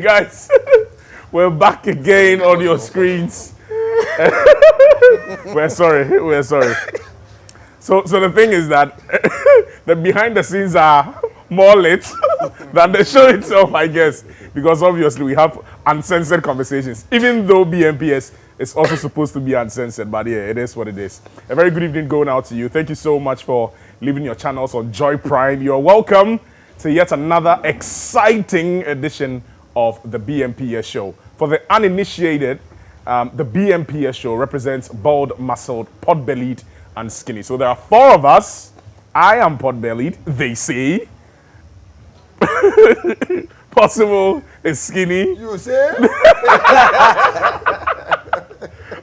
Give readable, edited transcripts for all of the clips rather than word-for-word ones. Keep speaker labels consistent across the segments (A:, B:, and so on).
A: guys, we're back again on your screens. We're sorry. So the thing is that the behind the scenes are more lit than the show itself, I guess, because obviously we have uncensored conversations, even though BMPS is also supposed to be uncensored, but yeah, it is what it is. A very good evening going out to you. Thank you so much for leaving your channels on Joy Prime. You're welcome to yet another exciting edition of the BMPS show. For the uninitiated, the BMPS show represents bald, muscled, pot-bellied, and skinny. So there are four of us. I am pot-bellied, they say. Possible is skinny.
B: You say?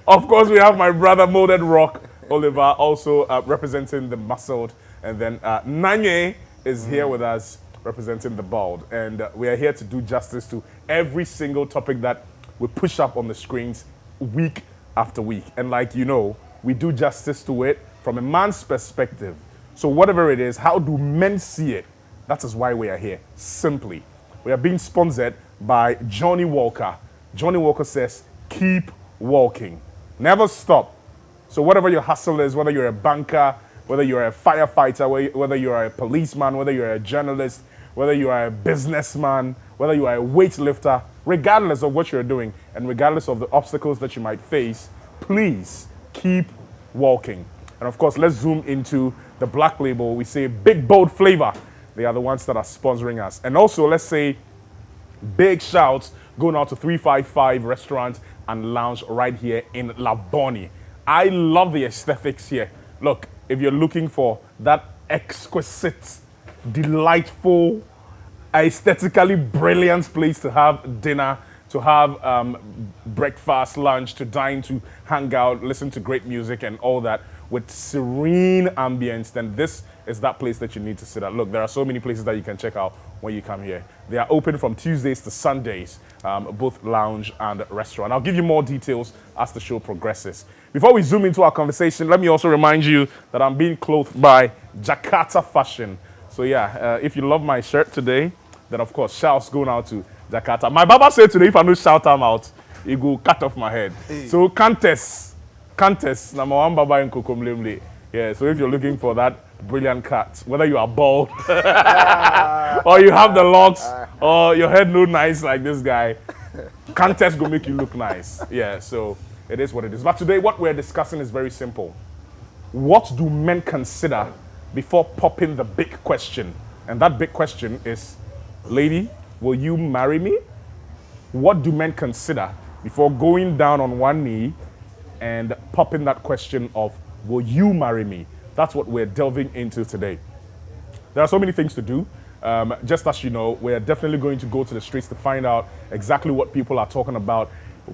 A: Of course, we have my brother, Molded Rock, Oliver, also representing the muscled. And then Nanye is here with us, representing the bald. And we are here to do justice to every single topic that we push up on the screens week after week. And like you know, we do justice to it from a man's perspective. So whatever it is, how do men see it? That is why we are here, simply. We are being sponsored by Johnny Walker. Johnny Walker says, keep walking. Never stop. So whatever your hustle is, whether you're a banker, whether you're a firefighter, whether you're a policeman, whether you're a journalist, whether you are a businessman, whether you are a weightlifter, regardless of what you're doing and regardless of the obstacles that you might face, please keep walking. And of course, let's zoom into the Black Label. We say Big Bold Flavor. They are the ones that are sponsoring us. And also, let's say big shouts going out to 355 Restaurant and Lounge right here in Laboni. I love the aesthetics here. Look, if you're looking for that exquisite, delightful, aesthetically brilliant place to have dinner, to have breakfast, lunch, to dine, to hang out, listen to great music and all that with serene ambience, then this is that place that you need to sit at. Look, there are so many places that you can check out when you come here. They are open from Tuesdays to Sundays, both lounge and restaurant. I'll give you more details as the show progresses. Before we zoom into our conversation, let me also remind you that I'm being clothed by Jakarta Fashion. So yeah, if you love my shirt today, then of course, shouts going out to Jakarta. My Baba said today, if I don't shout them out, it will cut off my head. Hey. So contest, number one Baba in Kokomlemle. Yeah, so if you're looking for that brilliant cut, whether you are bald or you have the locks or your head look nice like this guy, contest will make you look nice. Yeah, so it is what it is. But today what we're discussing is very simple. What do men consider before popping the big question? And that big question is, lady, will you marry me? What do men consider before going down on one knee and popping that question of, will you marry me? That's what we're delving into today. There are so many things to do. Just as you know, we're definitely going to go to the streets to find out exactly what people are talking about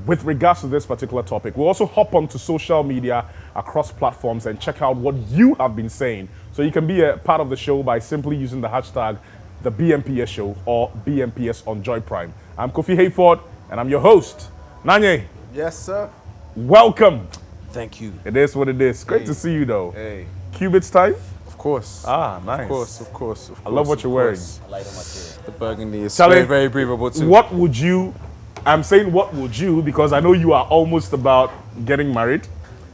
A: with regards to this particular topic. We'll also hop onto social media across platforms and check out what you have been saying. So you can be a part of the show by simply using the hashtag the BMPS show or BMPS on Joy Prime. I'm Kofi Hayford and I'm your host, Nanye.
B: Yes, sir.
A: Welcome.
B: Thank you.
A: It is what it is. Great to see you though.
B: Hey.
A: Cubits time?
B: Of course.
A: Ah, nice.
B: Of course.
A: I love what you're wearing.
C: I like the material.
B: The burgundy is
A: Charlie,
B: very, very breathable too.
A: What would you, I'm saying what would you, because I know you are almost about getting married.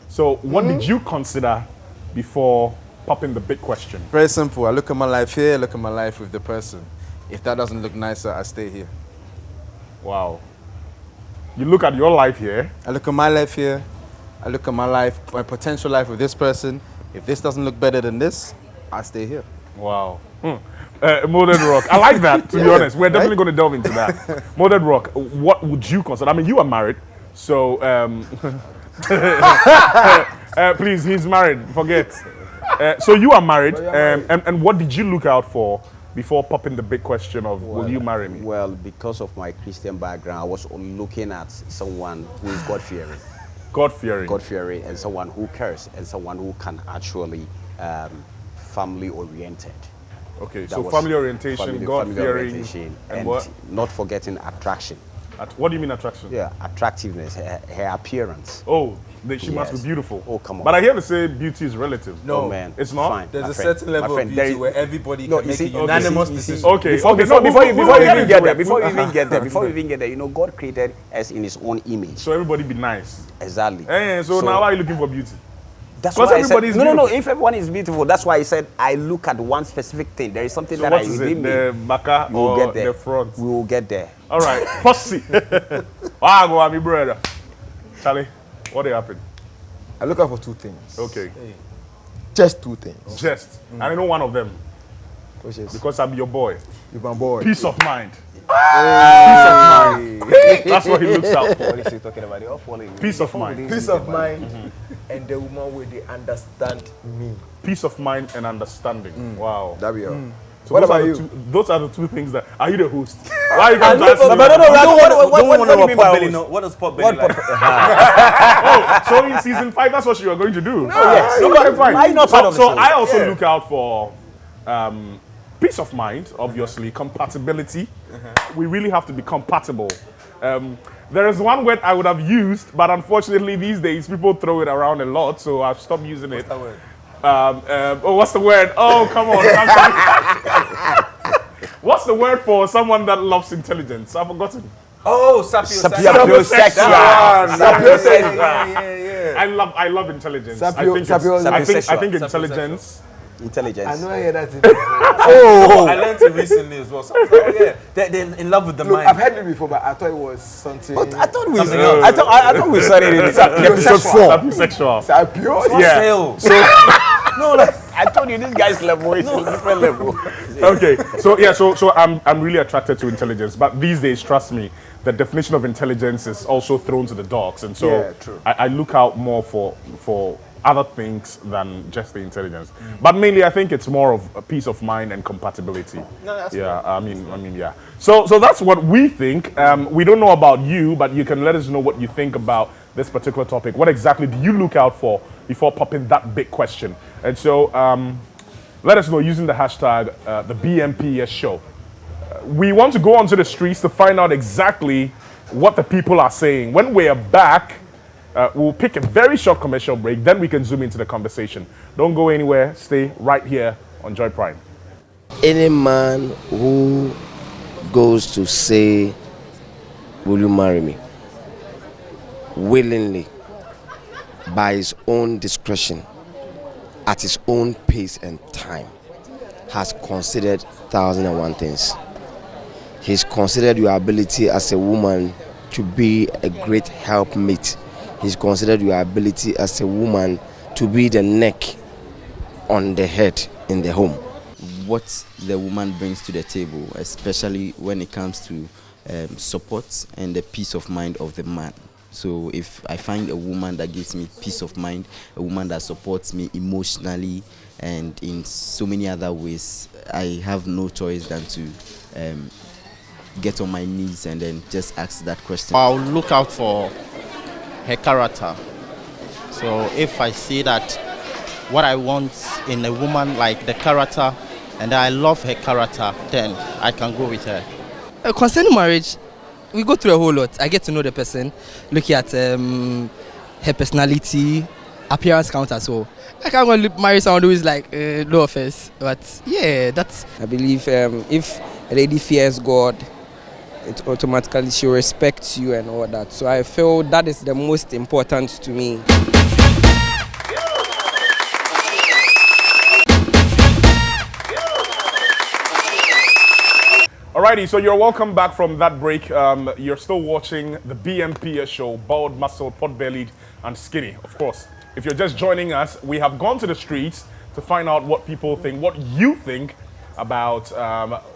A: So what did you consider before popping the big question?
B: Very simple. I look at my life here, look at my life with the person. If that doesn't look nicer, I stay here.
A: Wow. You look at your life here.
B: I look at my life here. I look at my life, my potential life with this person. If this doesn't look better than this, I stay here.
A: Wow. Molded Rock. I like that, to be honest. We're definitely going to delve into that. Molded Rock, what would you consider? I mean, you are married, so please, he's married. Forget. So you are married, and what did you look out for before popping the big question of, will you marry me?
C: Well, because of my Christian background, I was looking at someone who is God-fearing.
A: God-fearing.
C: God-fearing, and someone who cares, and someone who can actually family-oriented.
A: Okay, so family orientation, God-fearing,
C: and
A: what?
C: Not forgetting attraction.
A: What do you mean attraction?
C: Yeah, attractiveness, her appearance.
A: Oh, she must be
C: Yes.
A: beautiful.
C: Oh, come on.
A: But I hear they say beauty is relative.
C: Oh, man.
A: It's not?
C: Fine.
D: There's
C: My
D: a
C: friend.
D: certain level
C: My
D: of
C: friend,
D: beauty
C: there is-
D: where everybody
C: No,
D: can
C: you
D: make
C: see-
D: a unanimous
C: you see-
D: decision.
A: Okay.
C: Before we
A: we'll
C: even
A: get
C: get there,
A: into it.
C: before we even get there, you know, God created us in His own image.
A: So everybody be nice.
C: Exactly.
A: So now why are you looking for beauty?
C: That's
A: 'Cause
C: why I said,
A: everybody is
C: no.
A: beautiful.
C: If everyone is beautiful, that's why I said I look at one specific thing. There is something
A: So
C: that
A: what
C: I
A: is it?
C: within me.
A: The baka
C: We will
A: or
C: get there.
A: the front?
C: We will get there.
A: All right. Pussy. Wow, go on, me brother. Charlie, what happened?
D: I look out for two things.
A: Okay.
D: Just two things.
A: Just. And I know one of them.
D: Which is
A: Because I'm your boy.
D: you're my boy.
A: Peace of mind. Peace of mind. That's what he looks out for.
C: What is he talking about? They all falling.
A: Peace of mind.
D: Peace of mind and the woman where they understand me.
A: Peace of mind and understanding. Wow.
D: That be all.
A: So
D: What
A: those
D: about
A: are
D: you?
A: the those are the two things that. Are you the host? Why are you going to ask me?
C: But no, what do you mean by
D: Pot belly
C: host?
D: know? What does pot belly like?
A: Oh, so in season 5, that's what you are going to do. Oh,
C: yes.
A: Okay, fine.
C: Are you not part of the
A: So
C: show?
A: I also look out for peace of mind, obviously, compatibility. We really have to be compatible. There is one word I would have used, but unfortunately these days people throw it around a lot, so I've stopped using it.
D: That word.
A: What's the word? Oh, come on. What's the word for someone that loves intelligence? I've forgotten.
D: Oh, sapiosexual.
C: Sapiosexual.
D: Yeah.
A: I love intelligence.
D: Sapiosexual.
A: I think intelligence.
C: Intelligence.
D: I know I hear that.
C: Oh,
D: I learned it recently as well. So I was like, oh, yeah, they're in love with the
E: Look,
D: mind.
E: I've heard it before, but I thought it was something.
C: but I thought we
D: Something else.
C: I thought we started in episode 4.
A: Sapiosexual.
E: Sapio?
A: Yeah.
D: Sale.
C: No, like, I told you this guy's level is a different level.
A: Okay, so I'm really attracted to intelligence, but these days, trust me, the definition of intelligence is also thrown to the dogs, and so
E: Yeah, true.
A: I look out more for other things than just the intelligence. But mainly, I think it's more of a peace of mind and compatibility.
D: No, that's
A: yeah. I mean, yeah. So that's what we think. We don't know about you, but you can let us know what you think about this particular topic. What exactly do you look out for before popping that big question? And so let us know using the hashtag the BMPS show. We want to go onto the streets to find out exactly what the people are saying. When we are back, we'll pick a very short commercial break, then we can zoom into the conversation. Don't go anywhere, stay right here on Joy Prime.
F: Any man who goes to say, will you marry me? Willingly, by his own discretion, at his own pace and time, has considered 1,001 things. He's considered your ability as a woman to be a great helpmate. He's considered your ability as a woman to be the neck on the head in the home.
G: What the woman brings to the table, especially when it comes to support and the peace of mind of the man. So if I find a woman that gives me peace of mind, a woman that supports me emotionally and in so many other ways, I have no choice than to get on my knees and then just ask that question.
H: I'll look out for her character. So if I see that what I want in a woman, like the character, and I love her character, then I can go with her.
I: Concerning marriage, we go through a whole lot. I get to know the person, look at her personality, appearance count as well. I can't go marry someone who is like no offense, but yeah, that's.
J: I believe if a lady fears God, it automatically she respects you and all that. So I feel that is the most important to me.
A: Alrighty, so you're welcome back from that break. You're still watching the BMPS show, bald, muscle, pot-bellied, and skinny. Of course, if you're just joining us, we have gone to the streets to find out what people think, what you think about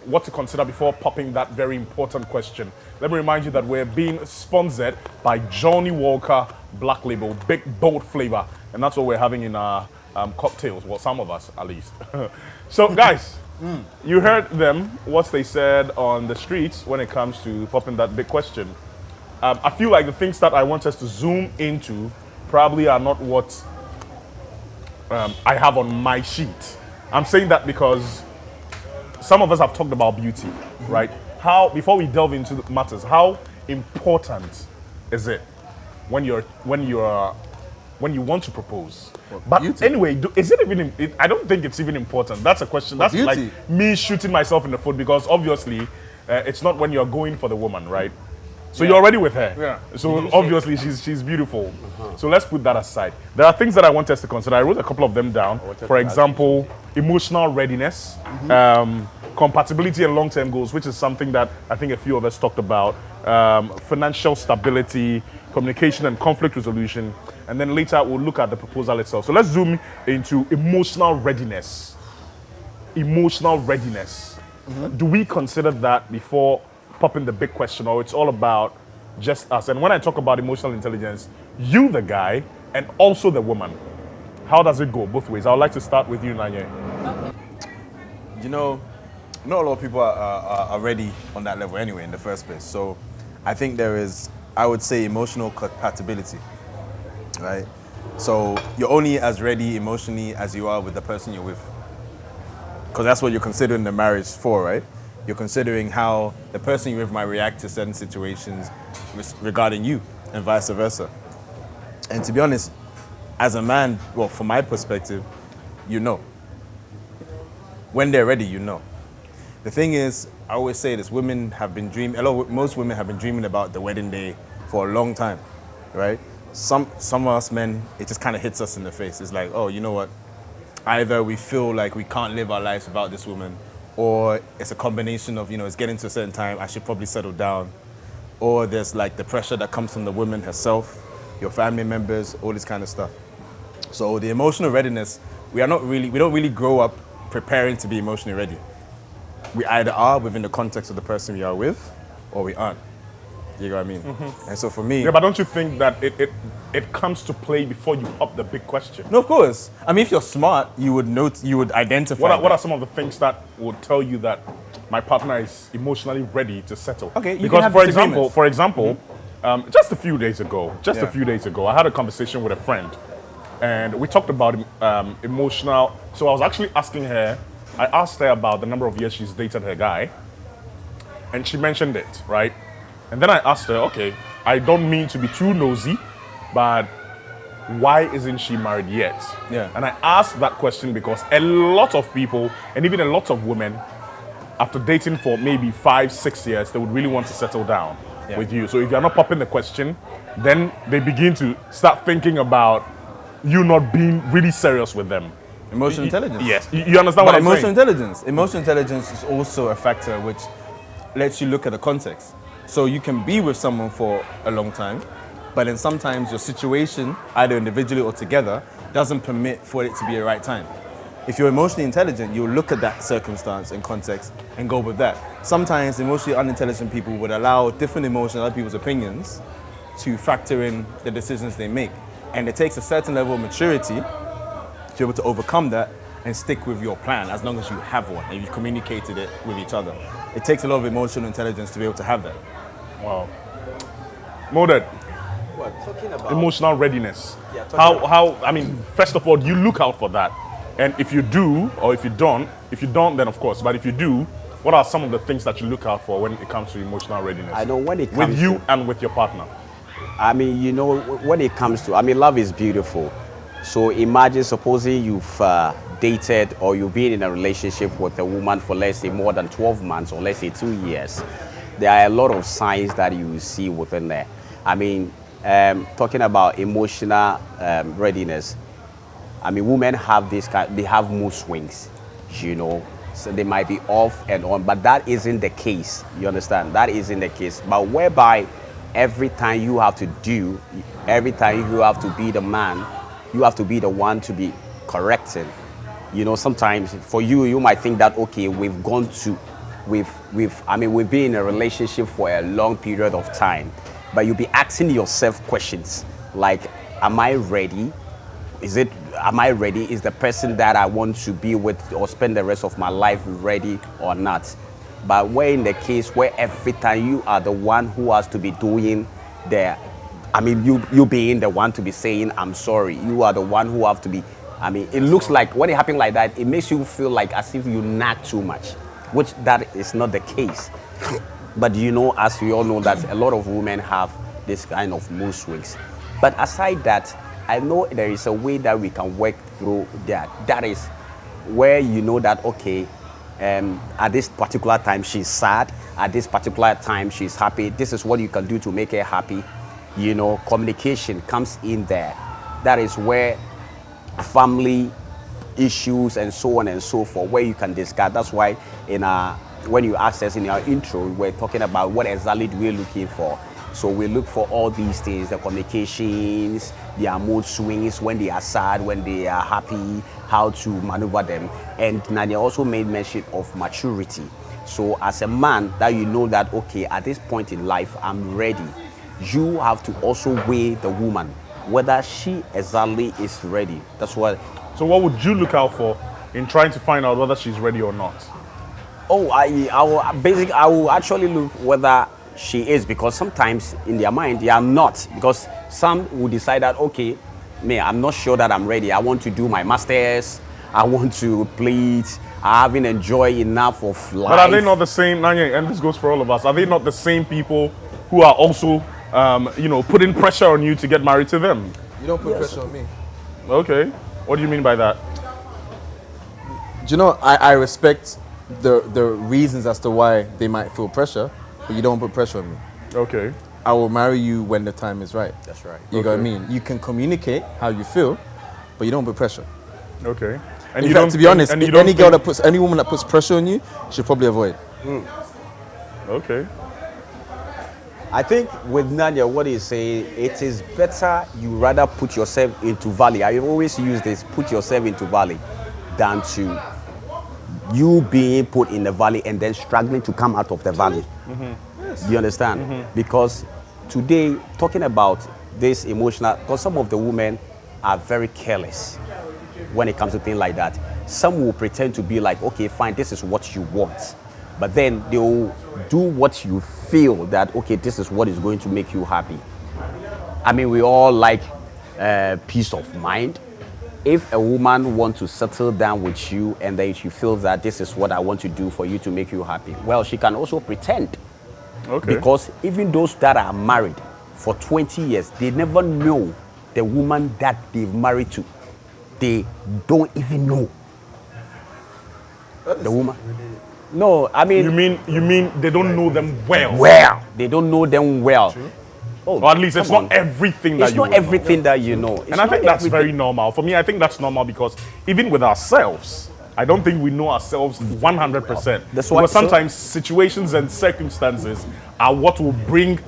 A: what to consider before popping that very important question. Let me remind you that we're being sponsored by Johnny Walker Black Label, big, bold flavor. And that's what we're having in our cocktails, well, some of us at least. So, guys, you heard them, what they said on the streets when it comes to popping that big question. I feel like the things that I want us to zoom into probably are not what I have on my sheet. I'm saying that because some of us have talked about beauty, right? How, before we delve into the matters, how important is it when you're when you want to propose. But
B: beauty.
A: anyway, is it even? I don't think it's even important. That's a question. That's
B: beauty.
A: like me shooting myself in the foot because obviously it's not when you're going for the woman, right? So you're already with her.
E: Yeah.
A: So obviously she's beautiful. So let's put that aside. There are things that I want us to consider. I wrote a couple of them down. For example, emotional readiness, compatibility and long-term goals, which is something that I think a few of us talked about. Financial stability, communication and conflict resolution. And then later we'll look at the proposal itself. So let's zoom into emotional readiness. Emotional readiness. Do we consider that before popping the big question, or it's all about just us? And when I talk about emotional intelligence, you the guy and also the woman. How does it go both ways? I would like to start with you, Nanye.
K: You know, not a lot of people are ready on that level anyway in the first place. So I think there is, I would say, emotional compatibility, right? So you're only as ready emotionally as you are with the person you're with. Because that's what you're considering the marriage for, right? You're considering how the person you're with might react to certain situations regarding you and vice versa. And to be honest, as a man, well, from my perspective, you know. When they're ready, you know. The thing is, I always say this, women have been dreaming, most women have been dreaming about the wedding day for a long time, right? Some of us men, it just kind of hits us in the face. It's like, oh, you know what? Either we feel like we can't live our lives without this woman, or it's a combination of, it's getting to a certain time, I should probably settle down. Or there's like the pressure that comes from the woman herself, your family members, all this kind of stuff. So the emotional readiness, we don't really grow up preparing to be emotionally ready. We either are within the context of the person we are with, or we aren't. You know what I mean? And so for me...
A: Yeah, but don't you think that it comes to play before you pop the big question?
K: No, of course. I mean, if you're smart, you would identify.
A: What are some of the things that would tell you that my partner is emotionally ready to settle?
K: Okay, you
A: because
K: can have
A: for example, just a few days ago, I had a conversation with a friend, and we talked about emotional. So I was actually asking her. I asked her about the number of years she's dated her guy, and she mentioned it, right? And then I asked her, okay, I don't mean to be too nosy, but why isn't she married yet?
K: Yeah.
A: And I asked that question because a lot of people, and even a lot of women, after dating for maybe 5-6 years, they would really want to settle down with you. So if you're not popping the question, then they begin to start thinking about you not being really serious with them.
K: Emotional intelligence.
A: Yes. You understand what I'm saying?
K: Emotional intelligence is also a factor which lets you look at the context. So you can be with someone for a long time, but then sometimes your situation, either individually or together, doesn't permit for it to be a right time. If you're emotionally intelligent, you'll look at that circumstance and context and go with that. Sometimes emotionally unintelligent people would allow different emotions, other people's opinions, to factor in the decisions they make. And it takes a certain level of maturity to be able to overcome that and stick with your plan as long as you have one and you've communicated it with each other. It takes a lot of emotional intelligence to be able to have that.
A: Wow. Molded.
C: What, talking about
A: emotional readiness.
C: Yeah,
A: I mean, first of all, you look out for that. And if you do, or if you don't, then of course, but if you do, what are some of the things that you look out for when it comes to emotional readiness?
C: I know when it comes
A: with you and with your partner.
C: I mean, when it comes to, love is beautiful. So imagine, supposing you've dated or you've been in a relationship with a woman for, let's say, more than 12 months or let's say 2 years. There are a lot of signs that you see within there. I mean, talking about emotional readiness, I mean, women have they have mood swings, so they might be off and on, but that isn't the case. You understand? That isn't the case. But whereby every time you have to be the man, you have to be the one to be correcting. Sometimes for you might think that, okay, we've been in a relationship for a long period of time, but you'll be asking yourself questions like, am I ready? Am I ready? Is the person that I want to be with or spend the rest of my life ready or not? But we're in the case where every time you are the one who has to be doing you being the one to be saying, I'm sorry. You are the one who have to be, it looks like when it happens like that, it makes you feel like as if you nag too much, which that is not the case. But as we all know, that a lot of women have this kind of mood swings. But aside that, I know there is a way that we can work through that. That is where you know that, okay, at this particular time she's sad, at this particular time she's happy. This is what you can do to make her happy. You know, communication comes in there. That is where family issues and so on and so forth, where you can discuss. That's why when you asked us in our intro, we're talking about what exactly we're looking for. So we look for all these things, the communications, their mood swings, when they are sad, when they are happy, how to maneuver them. And Nadia also made mention of maturity. So as a man that you know that, okay, at this point in life, I'm ready. You have to also weigh the woman, whether she exactly is ready. That's what.
A: So what would you look out for in trying to find out whether she's ready or not?
C: Oh, I will actually look whether she is, because sometimes in their mind they are not, because some will decide that, okay, I'm not sure that I'm ready. I want to do my masters. I want to please. I haven't enjoyed enough of life.
A: But are they not the same, Nanye, and this goes for all of us, are they not the same people who are also, putting pressure on you to get married to them?
E: You don't put pressure on me.
A: Okay. What do you mean by that?
B: Do you know, I respect the reasons as to why they might feel pressure, but you don't put pressure on me.
A: Okay.
B: I will marry you when the time is right.
C: That's right.
B: You know what I mean? You can communicate how you feel, but you don't put pressure.
A: Okay.
B: In fact, to be honest, any woman that puts pressure on you should probably avoid.
A: Okay.
C: I think with Nadia, what he's saying, it is better you rather put yourself into valley. I always use this, put yourself into valley, than to you being put in the valley and then struggling to come out of the valley. Do you understand? Because today, talking about this emotional, because some of the women are very careless when it comes to things like that. Some will pretend to be like, okay, fine, this is what you want. But then they will do what you feel that, okay, this is what is going to make you happy. I mean, we all like peace of mind. If a woman wants to settle down with you and then she feels that this is what I want to do for you to make you happy, well, she can also pretend.
A: Okay.
C: Because even those that are married for 20 years, they never know the woman that they've married to. They don't even know the woman. No, I mean...
A: You mean they don't know them well?
C: Well, they don't know them well.
A: True. Oh, or at least it's not everything that you know.
C: It's not everything that you know.
A: And I think that's very normal. For me, I think that's normal because even with ourselves, I don't think we know ourselves 100%.
C: That's why,
A: because sometimes situations and circumstances are what will bring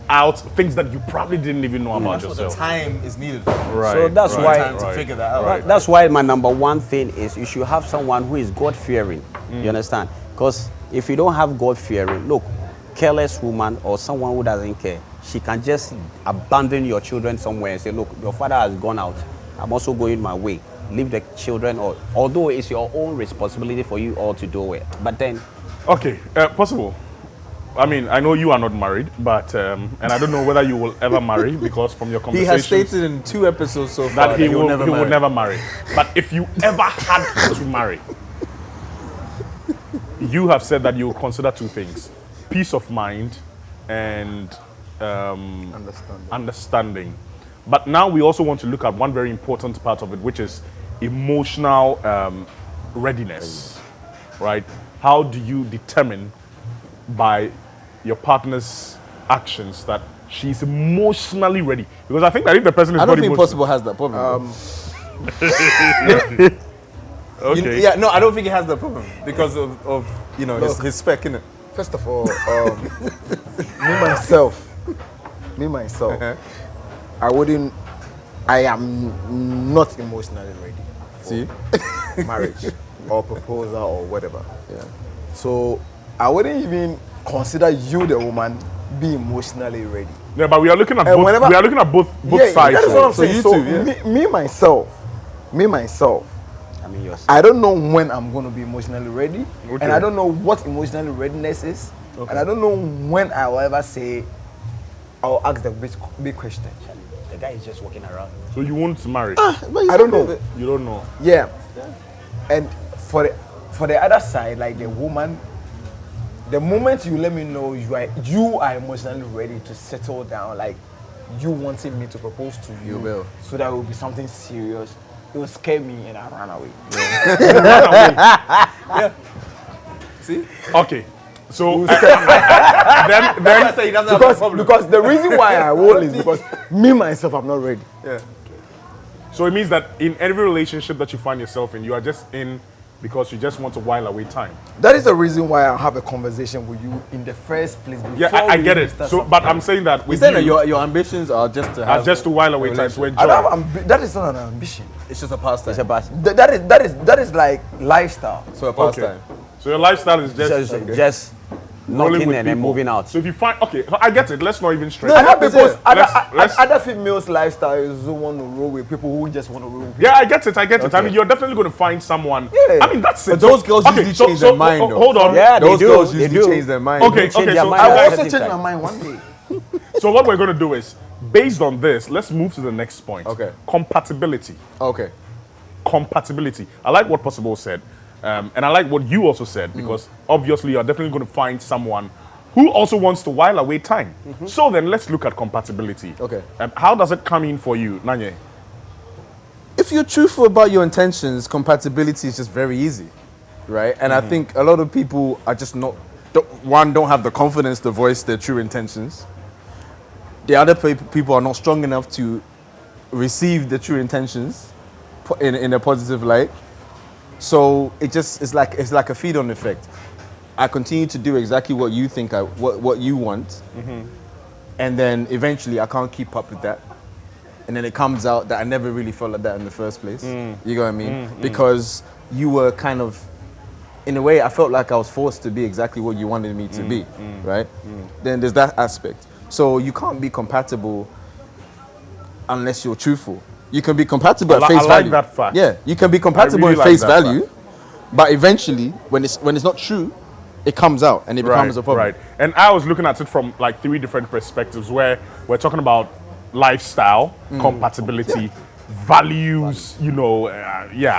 A: out things that you probably didn't even know about yourself.
E: That's what the time is needed for.
A: Right.
C: So that's why
E: time to figure that out.
C: Right. That's why my number one thing is you should have someone who is God-fearing. You understand? Because if you don't have God-fearing, look, careless woman or someone who doesn't care, she can just abandon your children somewhere and say, look, your father has gone out. I'm also going my way. Leave the children, or although it's your own responsibility for you all to do it. But then...
A: Okay, possible. I mean, I know you are not married, but, and I don't know whether you will ever marry because from your conversations...
B: He has stated in 2 episodes so far
A: that he will never marry. But if you ever had to marry, you have said that you will consider 2 things. Peace of mind and understanding. But now we also want to look at one very important part of it, which is emotional readiness, right? How do you determine by your partner's actions that she's emotionally ready? Because I think that if the person is
B: I
A: not
B: don't think
A: emotional...
B: Possible has that problem.
A: Okay.
B: Yeah, no, I don't think he has that problem because of his spec, innit?
E: First of all, me myself, I am not emotionally ready for marriage or proposal or whatever.
B: Yeah.
E: So I wouldn't even consider you the woman be emotionally ready.
A: Yeah, but we are looking at both sides.
E: That's what I'm saying.
B: So you
E: So
B: too,
E: me myself,
C: I mean, yours.
E: I don't know when I'm going to be emotionally ready,
A: Okay.
E: and I don't know what emotional readiness is, and I don't know when I will ever say, I'll ask the big question.
C: The guy is just walking around.
A: So you won't marry?
E: I don't know.
A: You don't know.
E: Yeah. And for the other side, like the woman, the moment you let me know you are emotionally ready to settle down, like you wanting me to propose to you,
B: will.
E: so that it will be something serious, it will scare me and I run away.
B: See?
A: Okay. So
E: Because the reason why I won't is because me myself I'm not ready.
B: Yeah.
A: So it means that in every relationship that you find yourself in, you are just in because you just want to while away time.
E: That is the reason why I have a conversation with you in the first place.
A: Yeah, I get it. So, but I'm saying that
B: You
A: with
B: said that
A: you,
B: your ambitions are just to have
A: just to while away time, to enjoy.
E: that is not an ambition.
B: It's just a pastime.
C: It's a bus.
E: That is like lifestyle.
B: So a
A: Okay.
B: pastime.
A: So your lifestyle is just
C: Just
A: rolling
C: knocking
A: with
C: and then
A: people.
C: moving out.
A: So if you find, okay, I get it. Let's not even stress.
E: No, other people's
A: Let's-
E: other females' lifestyle is who want to roll with people who just want to roll with people.
A: Yeah, I get it. I get it. I
E: Okay.
A: mean, you're definitely going to find someone.
E: Yeah.
A: I mean, that's it.
B: But those girls usually change their mind, though.
A: Hold on.
C: Yeah,
B: Those
C: they
B: girls
C: do.
B: usually
C: They do.
B: change their mind.
A: Okay,
C: Change
A: okay.
C: their
A: So,
C: mind.
E: I will
C: At
E: also
C: the
E: change
C: same
E: my
C: time.
E: mind one day.
A: so what we're going to do is, based on this, let's move to the next point.
B: Okay.
A: Compatibility.
B: Okay.
A: Compatibility. I like what Possible said, and I like what you also said, because obviously you're definitely going to find someone who also wants to while away time. So then let's look at compatibility.
B: Okay.
A: How does it come in for you, Nanye?
B: If you're truthful about your intentions, compatibility is just very easy, right? And I think a lot of people are just don't have the confidence to voice their true intentions. The other people are not strong enough to receive the true intentions in a positive light. So it's like a feed-on effect. I continue to do exactly what you think what you want, and then eventually I can't keep up with that, and then it comes out that I never really felt like that in the first place. You know what I mean? Because you were kind of, in a way, I felt like I was forced to be exactly what you wanted me to be, right? Then there's that aspect. So you can't be compatible unless you're truthful. You can be compatible at face
A: I like
B: value.
A: that fact.
B: Yeah, you can be compatible
A: really
B: at
A: like
B: face
A: that
B: value, but eventually, when it's not true, it comes out and it becomes a problem.
A: Right. And I was looking at it from like 3 different perspectives, where we're talking about lifestyle, compatibility, values, you know,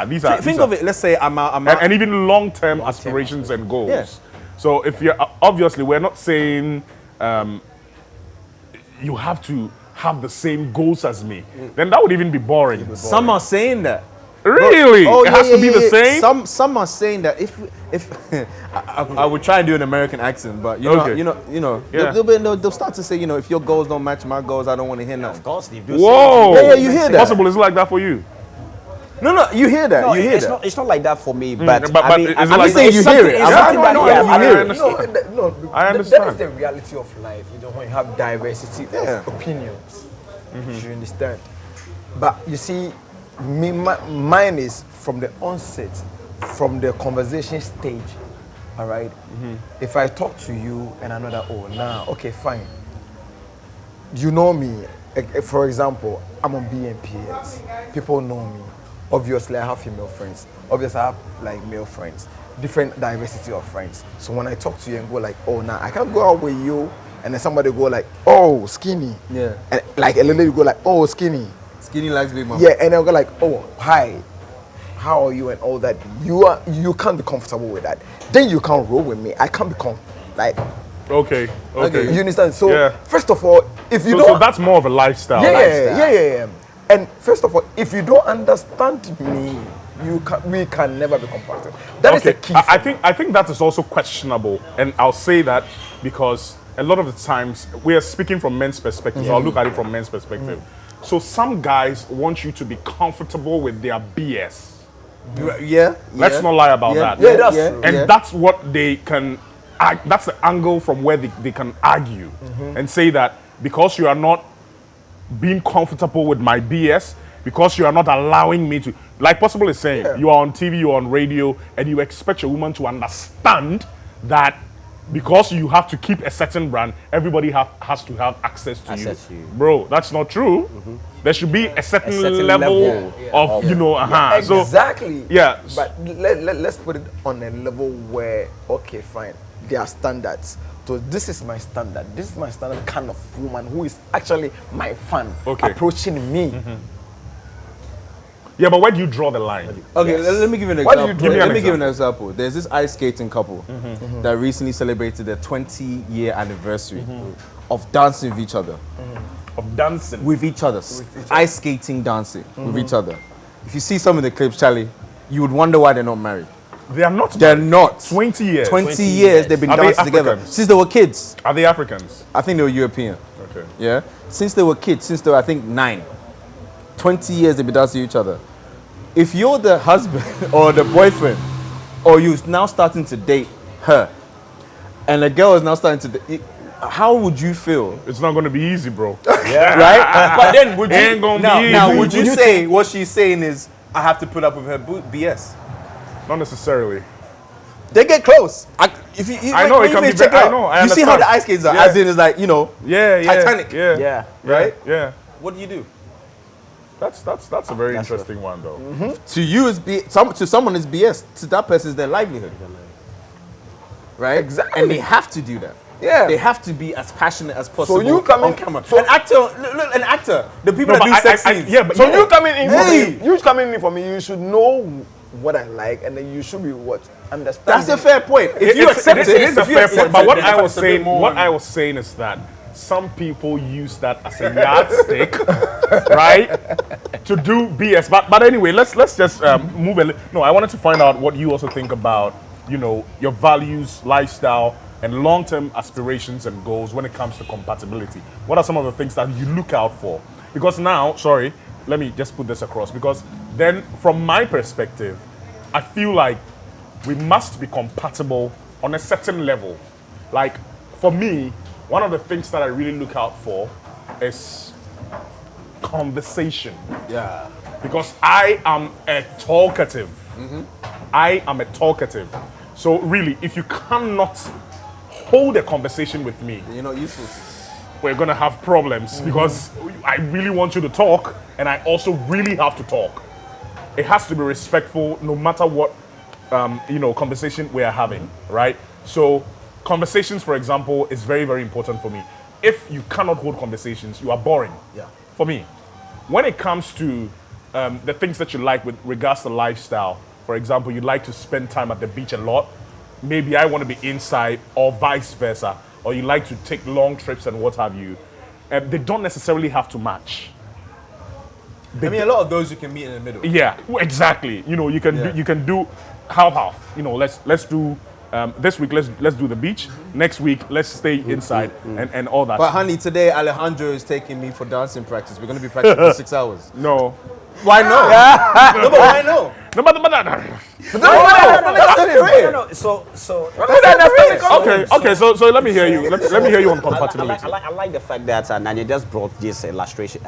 A: these are...
B: Think of it, let's say I'm
A: and even long-term aspirations and goals.
B: Yeah.
A: So if you're, obviously, we're not saying you have to have the same goals as me. Then that would even be boring.
B: Some are saying that.
A: Really? It has to be the same?
B: Some are saying that if I would try and do an American accent, but they'll start to say, if your goals don't match my goals, I don't want to hear nothing.
C: Of course, they do.
A: Whoa!
B: Yeah, you hear that.
A: Possible, is it like that for you?
B: No, you hear that.
C: No,
B: you hear
C: it's
B: that.
C: not. It's not like that for me. But
A: but
C: I mean,
A: is it
C: I'm
A: like
C: saying
B: that? You hear it.
C: it's something that-
A: I
C: I mean,
A: understand.
E: No,
A: I
E: That
A: understand.
E: is the reality of life. You know, when you have diversity of opinions, you understand. But you see, mine is from the onset, from the conversation stage. All right. If I talk to you and I know that, okay, fine. You know me. For example, I'm on BMPS. People know me. Obviously, I have female friends. Obviously, I have like male friends. Different diversity of friends. So when I talk to you and go like, I can't go out with you, and then somebody go like, skinny.
B: Yeah.
E: And like a little lady go like, skinny.
B: Skinny likes big mama.
E: Yeah, and they'll go like, hi, how are you and all that. You can't be comfortable with that. Then you can't roll with me. I can't become like.
A: Okay.
E: You understand? So
A: Yeah.
E: first of all, if you
A: So
E: don't,
A: that's more of a lifestyle.
E: yeah. And first of all, if you don't understand me, we can never be compatible. That is the key.
A: I think that is also questionable, and I'll say that because a lot of the times we are speaking from men's perspective. So I'll look at it from men's perspective. So some guys want you to be comfortable with their BS.
B: Yeah.
A: Let's not lie about that.
E: Yeah, that's true.
A: And that's what they can. That's the angle from where they can argue and say that because you are not being comfortable with my BS, because you are not allowing me to, like Possible is saying, you are on TV, you are on radio, and you expect a woman to understand that because you have to keep a certain brand, everybody has to have access to you. Bro, that's not true. There should be a certain level of,
E: exactly.
A: So, yeah.
E: But let's put it on a level where, okay, fine, there are standards. So this is my standard. This is my standard kind of woman who is actually my fan approaching me.
A: Yeah, but where do you draw the line?
B: Okay, let me give you an
E: Why do you
B: example.
E: do
B: Let
E: it?
B: me give you an example. There's this ice skating couple that recently celebrated their 20-year anniversary of dancing with each other.
A: of dancing.
B: with each other, ice skating, dancing with each other. If you see some of the clips, Charlie, you would wonder why they're not married.
A: They are not.
B: They're not.
A: 20 years.
B: 20 years they've been
A: Are they
B: dancing together
A: Africans?
B: since they were kids.
A: Are they Africans?
B: I think they were European.
A: Okay.
B: Yeah, since they were kids, since they were I think 9. 20 years they've been dancing to each other. If you're the husband or the boyfriend, or you're now starting to date her, and the girl is now starting to date, how would you feel?
A: It's not going to be easy, bro.
B: Right? But then would you
A: Ain't gonna
B: now,
A: be
B: now
A: easy.
B: would you say what she's saying is I have to put up with her BS?
A: Not necessarily.
B: They get close. If you,
A: I know
B: when
A: it can
B: you
A: be
B: check
A: I
B: out,
A: know, I
B: you see how
A: understand.
B: the ice skates are,
A: Yeah.
B: as in it's like, you know,
A: Yeah,
B: Titanic.
A: Yeah.
C: Yeah.
B: right?
A: Yeah.
B: What do you do?
A: That's a very interesting one, though.
B: To you, to someone it's BS. To that person, it's their livelihood. Right?
E: Exactly.
B: And they have to do that.
E: Yeah.
B: They have to be as passionate as possible
E: you come
B: on
E: in-
B: camera.
E: so-
B: an actor, look, an actor. The people
A: No,
B: that do
A: but
B: sex scenes.
A: yeah, but
E: So
A: yeah.
E: you coming in for
B: Hey.
E: me, you coming in for me, you should know what I like, and then you should be what understand.
B: That's a fair point. If you accept it,
A: it is a
B: if you
A: fair
B: accept
A: point. But
B: it,
A: what
B: then
A: I was
B: it's a bit
A: saying,
B: more
A: what
B: on-
A: I was saying is that some people use that as a yardstick, right, to do BS. But anyway, let's just move a little. No, I wanted to find out what you also think about, you know, your values, lifestyle, and long-term aspirations and goals when it comes to compatibility. What are some of the things that you look out for? Because now, sorry, let me just put this across. Because then, from my perspective, I feel like we must be compatible on a certain level. Like, for me, one of the things that I really look out for is conversation.
B: Yeah.
A: Because I am a talkative. I am a talkative. So really, if you cannot hold a conversation with me,
B: You're not useful.
A: we're gonna have problems because I really want you to talk, and I also really have to talk. It has to be respectful, no matter what conversation we are having, right? So, conversations, for example, is very, very important for me. If you cannot hold conversations, you are boring.
B: Yeah.
A: For me, when it comes to the things that you like with regards to lifestyle, for example, you like to spend time at the beach a lot. Maybe I want to be inside, or vice versa, or you like to take long trips and what have you. They don't necessarily have to match.
B: I mean, a lot of those you can meet in the middle.
A: Yeah, exactly. You know, you can do half. You know, let's do this week. Let's do the beach. Next week, let's stay inside and all that.
B: But honey, today Alejandro is taking me for dancing practice. We're going to be practicing for 6 hours.
A: No,
B: Why not? No, but why no?
A: no, but okay. So let me hear you. Let me hear you on compatibility.
C: I like the fact that Nanya just brought this illustration.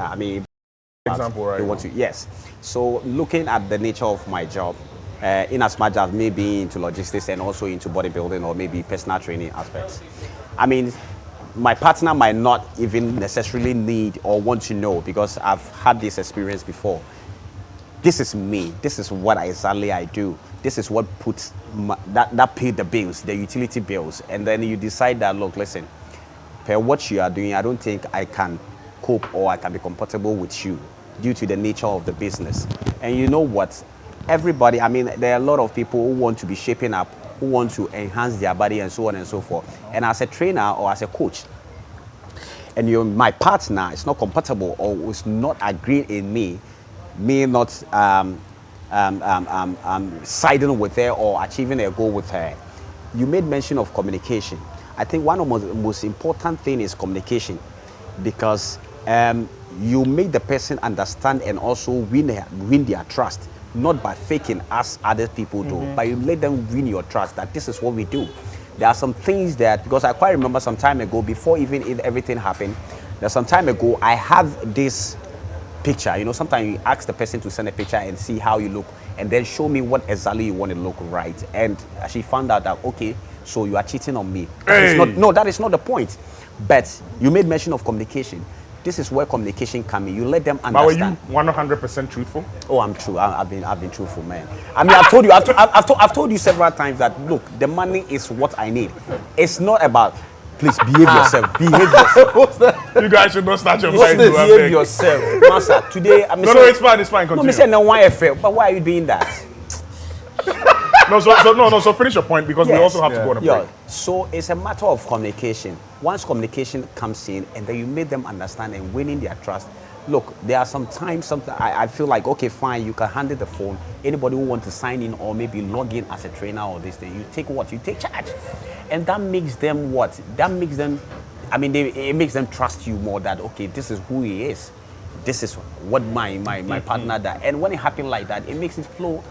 A: Example, right?
C: You want to, yes. So looking at the nature of my job, in as much as maybe into logistics and also into bodybuilding or maybe personal training aspects, I mean, my partner might not even necessarily need or want to know, because I've had this experience before. This is me. This is what exactly I do. This is what puts that paid the bills, the utility bills, and then you decide that, look, listen, per what you are doing, I don't think I can cope or I can be compatible with you due to the nature of the business. And you know what? Everybody, I mean, there are a lot of people who want to be shaping up, who want to enhance their body and so on and so forth. And as a trainer or as a coach, and my partner is not compatible or is not agreed in me not siding with her or achieving a goal with her. You made mention of communication. I think one of the most important thing is communication, because you make the person understand and also win their trust, not by faking as other people do, but you let them win your trust that this is what we do. There are some things that, because I quite remember some time ago, before even everything happened, there's some time ago, I have this picture. You know, sometimes you ask the person to send a picture and see how you look, and then show me what exactly you want to look right. And she found out that, okay, so you are cheating on me.
A: Hey.
C: That is not the point. But you made mention of communication. This is where communication comes in. You let them understand.
A: But were you 100% truthful?
C: Oh, I'm true. I've been truthful, man. I mean, I've told you several times that, look, the money is what I need. It's not about, please behave yourself. Behave yourself.
A: You guys should not start your
C: What's
A: fight.
C: this?
A: bro, I
C: Behave
A: beg.
C: yourself, master. Today, I'm
A: No, it's fine. It's fine.
C: no,
A: Continue.
C: me say no why I fail, but why are you doing that?
A: So finish your point because we
C: Yes.
A: also have to go on a break.
C: So it's a matter of communication. Once communication comes in and then you make them understand and winning their trust. Look, there are some times I feel like, okay, fine, you can handle the phone. Anybody who wants to sign in or maybe log in as a trainer or this thing, you take what? You take charge. And that makes them what? That makes them, I mean, it makes them trust you more that, okay, this is who he is. This is what my partner does. And when it happens like that, it makes it flow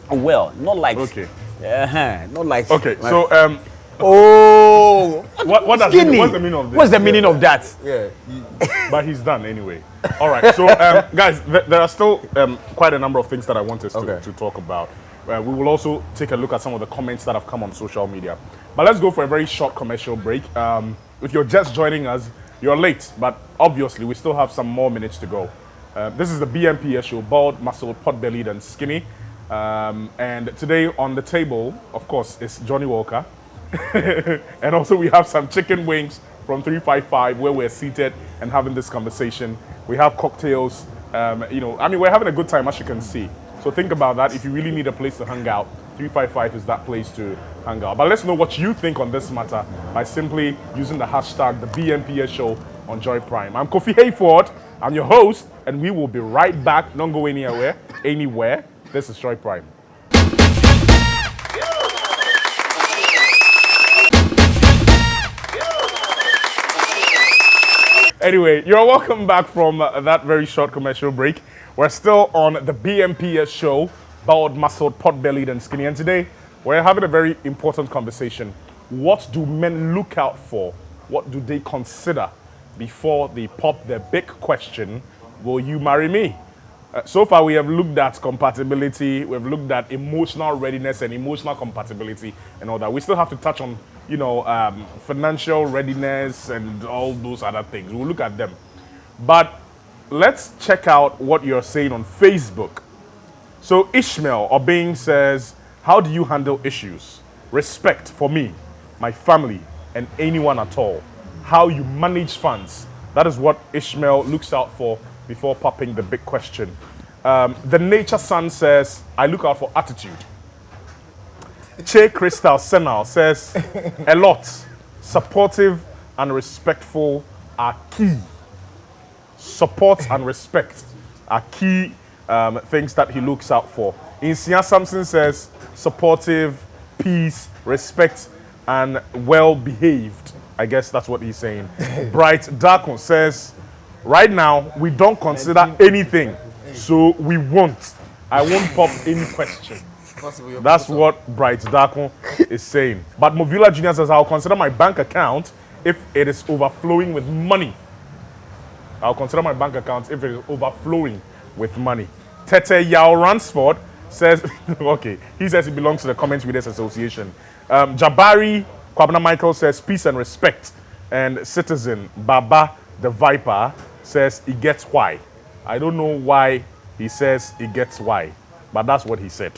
C: well. Not like, not like.
A: Okay, so what does
C: Skinny.
A: what's the meaning of this?
C: What's the meaning of that?
E: Yeah.
A: But he's done anyway. All right, so guys, there are still quite a number of things that I want us to talk about. We will also take a look at some of the comments that have come on social media. But let's go for a very short commercial break. If you're just joining us, you're late, but obviously we still have some more minutes to go. This is the BMPS show, bald, muscled, pot-bellied, and skinny. And today on the table, of course, is Johnny Walker. And also we have some chicken wings from 355 where we're seated and having this conversation. We have cocktails, we're having a good time, as you can see. So think about that. If you really need a place to hang out, 355 is that place to hang out. But let's know what you think on this matter by simply using the hashtag, the BMPS show on Joy Prime. I'm Kofi Hayford. I'm your host, and we will be right back. Don't go anywhere. This is Joy Prime. Anyway, you're welcome back from that very short commercial break. We're still on the BMPS show, bald, muscled, pot-bellied, and skinny. And today, we're having a very important conversation. What do men look out for? What do they consider before they pop their big question, will you marry me? So far, we have looked at compatibility, we've looked at emotional readiness and emotional compatibility and all that. We still have to touch on, financial readiness and all those other things. We'll look at them. But let's check out what you're saying on Facebook. So Ishmael Obeng says, how do you handle issues? Respect for me, my family, and anyone at all. How you manage funds. That is what Ishmael looks out for before popping the big question. The Nature Son says, I look out for attitude. Che Crystal Senal says, a lot. Supportive and respectful are key. Support and respect are key things that he looks out for. Insia Samson says, supportive, peace, respect, and well-behaved. I guess that's what he's saying. Bright Darkon says, right now, we don't consider anything, so we won't. I won't pop any question. That's what Bright Darkon is saying. But Movila Jr. says, I'll consider my bank account if it is overflowing with money. I'll consider my bank account if it is overflowing with money. Tete Yao Ransford says, okay, he says he belongs to the Comments Readers Association. Jabari Kwabna Michael says, peace and respect. And Citizen Baba the Viper says, he gets why. I don't know why he says he gets why, but that's what he said.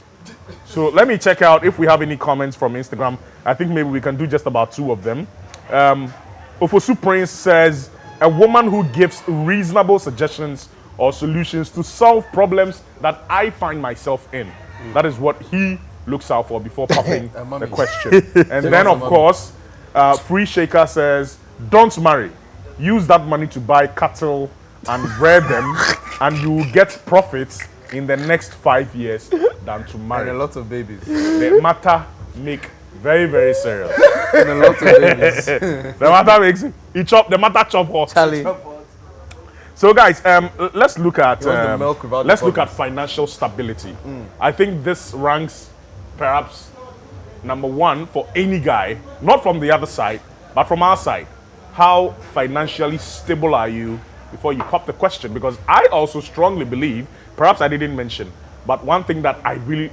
A: So let me check out if we have any comments from Instagram. I think maybe we can do just about 2 of them. Ofosu Prince says, a woman who gives reasonable suggestions or solutions to solve problems that I find myself in. That is what he looks out for before popping the question. And then, of course, Free Shaker says, don't marry. Use that money to buy cattle and rear them, and you will get profits in the next 5 years than to marry.
B: And a lot of babies.
A: The matter make very, very serious.
B: And a lot of babies.
A: The matter makes the matter chop hot.
B: Charlie.
A: So guys, let's look at financial stability. I think this ranks perhaps number 1 for any guy, not from the other side, but from our side. How financially stable are you before you pop the question? Because I also strongly believe, perhaps I didn't mention, but one thing that I really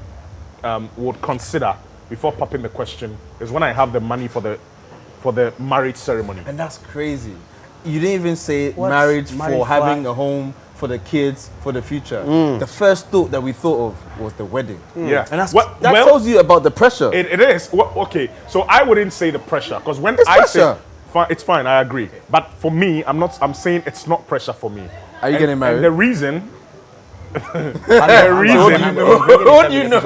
A: would consider before popping the question is when I have the money for the marriage ceremony.
B: And that's crazy. You didn't even say marriage for having a home, for the kids, for the future. The first thought that we thought of was the wedding.
A: Yeah.
B: And that tells you about the pressure.
A: It is. Well, okay, so I wouldn't say the pressure, because when
B: It's
A: I
B: pressure.
A: say, it's fine, I agree. But for me, I'm saying it's not pressure for me.
B: Are you getting married?
A: And the reason, The reason,
C: What do you know?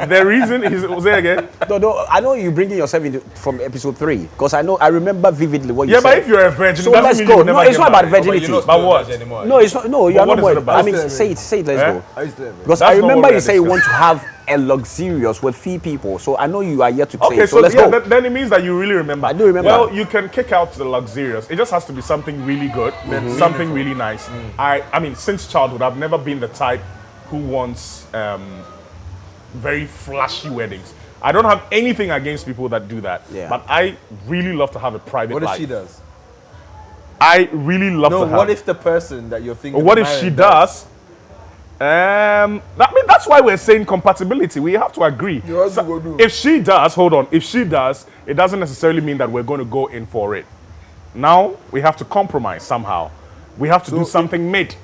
A: the reason is, say again.
C: No, I know you bringing yourself into from episode 3 because I remember vividly what you
A: Yeah,
C: said.
A: but if you're a virgin,
C: so
A: doesn't
C: let's
A: mean
C: go.
A: you never
C: No, it's
A: get
C: not about
A: married.
C: virginity.
A: But what?
C: No, it's not. No, you're
A: what
C: not.
A: is it
C: More,
A: about?
C: I mean, say it. Let's go. Because
A: That's
C: I
A: not what
C: remember
A: we're
C: you say you want
A: discussing.
C: to have a luxurious with few people. So I know you are yet to say.
A: Okay,
C: So let's
A: yeah,
C: go.
A: then it means that you really remember.
C: I do remember.
A: Well, you can kick out the luxurious. It just has to be something really good, something really nice. I mean, since childhood, I've never been the type who wants very flashy weddings. I don't have anything against people that do that,
C: Yeah.
A: but I really love to have a private
B: What if
A: life.
B: she does?
A: I really love
B: No,
A: to have.
B: what if the person that you're thinking
A: What
B: of
A: if she
B: marrying
A: does? I mean, that's why we're saying compatibility. We have to agree.
E: what you go do?
A: If she does, hold on. If she does, it doesn't necessarily mean that we're going to go in for it. Now we have to compromise somehow. We have to do something mid.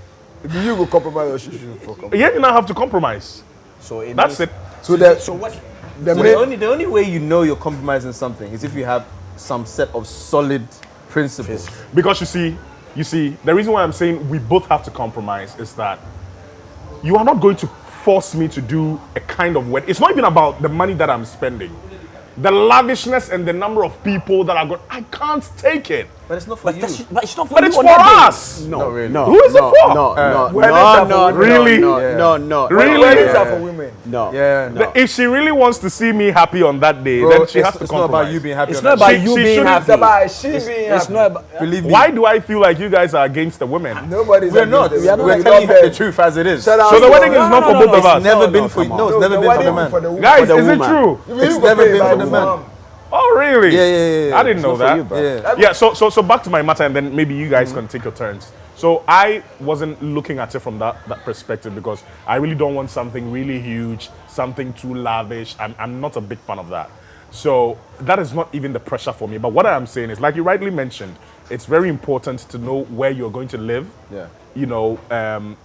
E: Do you go compromise or she should for compromise?
A: Yeah, you now have to compromise.
C: So it
A: That's
C: means-
A: it.
E: So that
C: So what?
B: the only way you know you're compromising something is if you have some set of solid principles.
A: Because you see, the reason why I'm saying we both have to compromise is that you are not going to force me to do a kind of wedding. It's not even about the money that I'm spending. The lavishness and the number of people that are going, I can't take it.
B: But it's not for you.
C: But it's not for
A: But
C: you
A: it's
C: on
A: for
C: that day.
A: us.
C: No,
B: Not really.
C: no.
A: Who is it
C: no,
A: for?
C: No,
A: Really?
C: no.
A: Really?
E: Weddings are for women.
C: No.
B: Yeah.
C: No.
A: If she really wants to see me happy on that day,
B: Bro,
A: then she has to
B: it's not
A: compromise.
B: about you being happy.
C: It's
B: on
C: not
B: that
C: about
B: day.
C: you
A: She
C: being
A: shouldn't-
C: happy.
E: It's about she being
C: It's
E: happy.
C: not about.
B: Believe me.
A: Why do I feel like you guys are against the women?
E: Nobody's
B: We're not.
E: against it.
B: We're
E: We
B: telling
E: love
B: you
E: her.
B: the truth as it is.
E: Shout out
A: So the
E: to
A: wedding
E: her.
A: is not for both of
B: It's
A: us.
B: never
C: No,
B: been
C: no,
B: for you.
C: come
B: No,
C: on.
B: it's never
E: The
B: been for the
E: wedding
B: man.
E: for the woman.
A: Guys,
C: For the
A: is it
C: woman.
A: true?
B: It's never been for the man.
A: Oh, really?
B: Yeah.
A: I didn't know
C: not for
A: that.
C: you, bro.
B: Yeah.
A: Yeah, so back to my matter, and then maybe you guys can take your turns. So I wasn't looking at it from that perspective because I really don't want something really huge, something too lavish. I'm not a big fan of that. So that is not even the pressure for me. But what I am saying is, like you rightly mentioned, it's very important to know where you're going to live.
B: Yeah.
A: You know,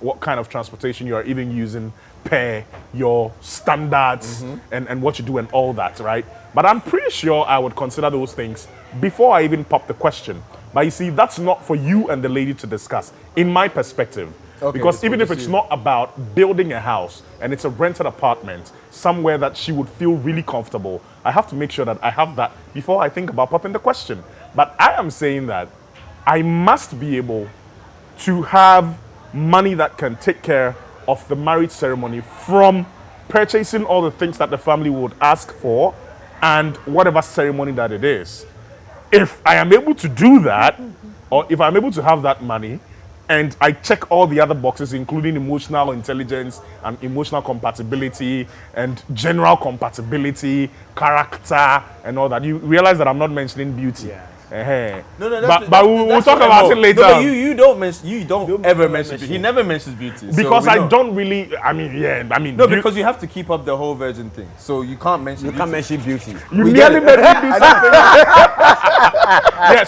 A: what kind of transportation you are even using per your standards and what you do and all that, right? But I'm pretty sure I would consider those things before I even pop the question. But you see, that's not for you and the lady to discuss, in my perspective.
B: Okay,
A: Because
B: it's
A: even
B: for
A: if
B: just
A: it's
B: you.
A: not about building a house and it's a rented apartment, somewhere that she would feel really comfortable, I have to make sure that I have that before I think about popping the question. But I am saying that I must be able to have money that can take care of the marriage ceremony, from purchasing all the things that the family would ask for and whatever ceremony that it is. If I am able to do that, or if I'm able to have that money, and I check all the other boxes, including emotional intelligence and emotional compatibility and general compatibility, character, and all that, you realize that I'm not mentioning beauty.
B: No,
A: But we'll talk about it later.
B: No, but you don't ever mention beauty. He never mentions beauty. So
A: Because
B: we
A: I
B: know.
A: don't really,
B: No, because you have to keep up the whole virgin thing. So you can't mention
C: You can't mention beauty.
A: you nearly made me do something. Yeah,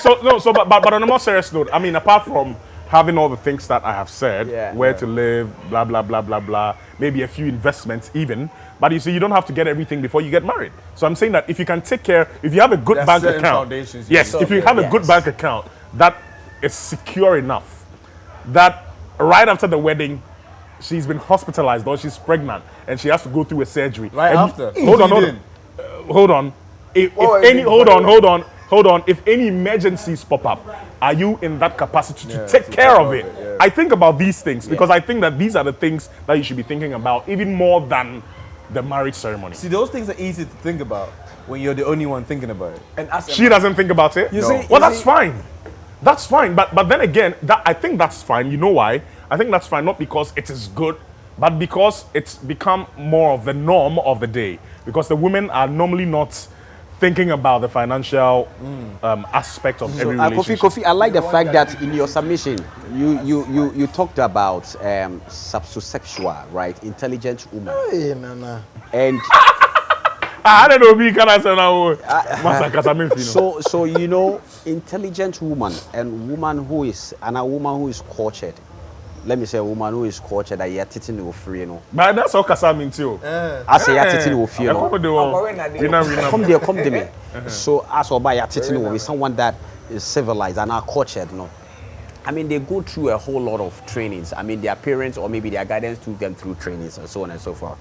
A: but on a more serious note, I mean, apart from having all the things that I have said, where to live, blah, blah, blah, blah, blah, maybe a few investments even, but you see, you don't have to get everything before you get married. So I'm saying that if you can take care, if you have a good
B: There's
A: bank
B: certain
A: account,
B: foundations you
A: yes,
B: need.
A: if you have a good bank account that is secure enough, that right after the wedding, she's been hospitalized or she's pregnant and she has to go through a surgery.
B: Right
A: And
B: after.
A: Hold on. Hold on. If any emergencies pop up, are you in that capacity to take care of it? I think about these things because I think that these are the things that you should be thinking about even more than the marriage ceremony.
B: See, those things are easy to think about when you're the only one thinking about it.
E: And as a
A: She doesn't think about it.
C: You see-
A: Well, that's fine. That's fine. But then again, I think that's fine. You know why? I think that's fine not because it is good, but because it's become more of the norm of the day. Because the women are normally not thinking about the financial aspect of every relationship.
C: Kofi, I like the fact that in your submission, you talked about subsexual, right? Intelligent woman.
E: Hey, Nana.
C: And
A: I don't know. Me can I say now?
C: so you know, intelligent woman and woman who is a woman who is cultured. Let me say a woman who is cultured that you're teaching you free, you know.
A: But that's all Kasa mean too.
C: I say you're teaching you free, you know. Come to me. So as about you're teaching you with someone that is civilized and are cultured, you know. I mean, they go through a whole lot of trainings. I mean, their parents or maybe their guidance took them through trainings and so on and so forth.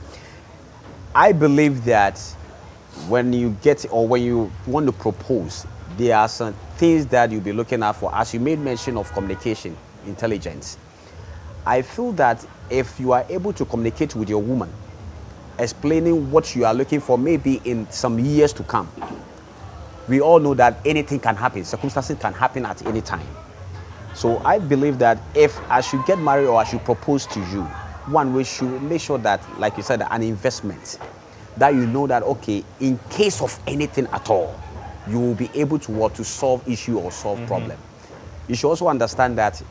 C: I believe that when you get or when you want to propose, there are some things that you'll be looking out for. As you made mention of communication, intelligence. I feel that if you are able to communicate with your woman, explaining what you are looking for maybe in some years to come, we all know that anything can happen. Circumstances can happen at any time. So I believe that if I should get married or I should propose to you, one, we should make sure that, like you said, an investment, that you know that, okay, in case of anything at all, you will be able to what, to solve issue or solve problem. You should also understand that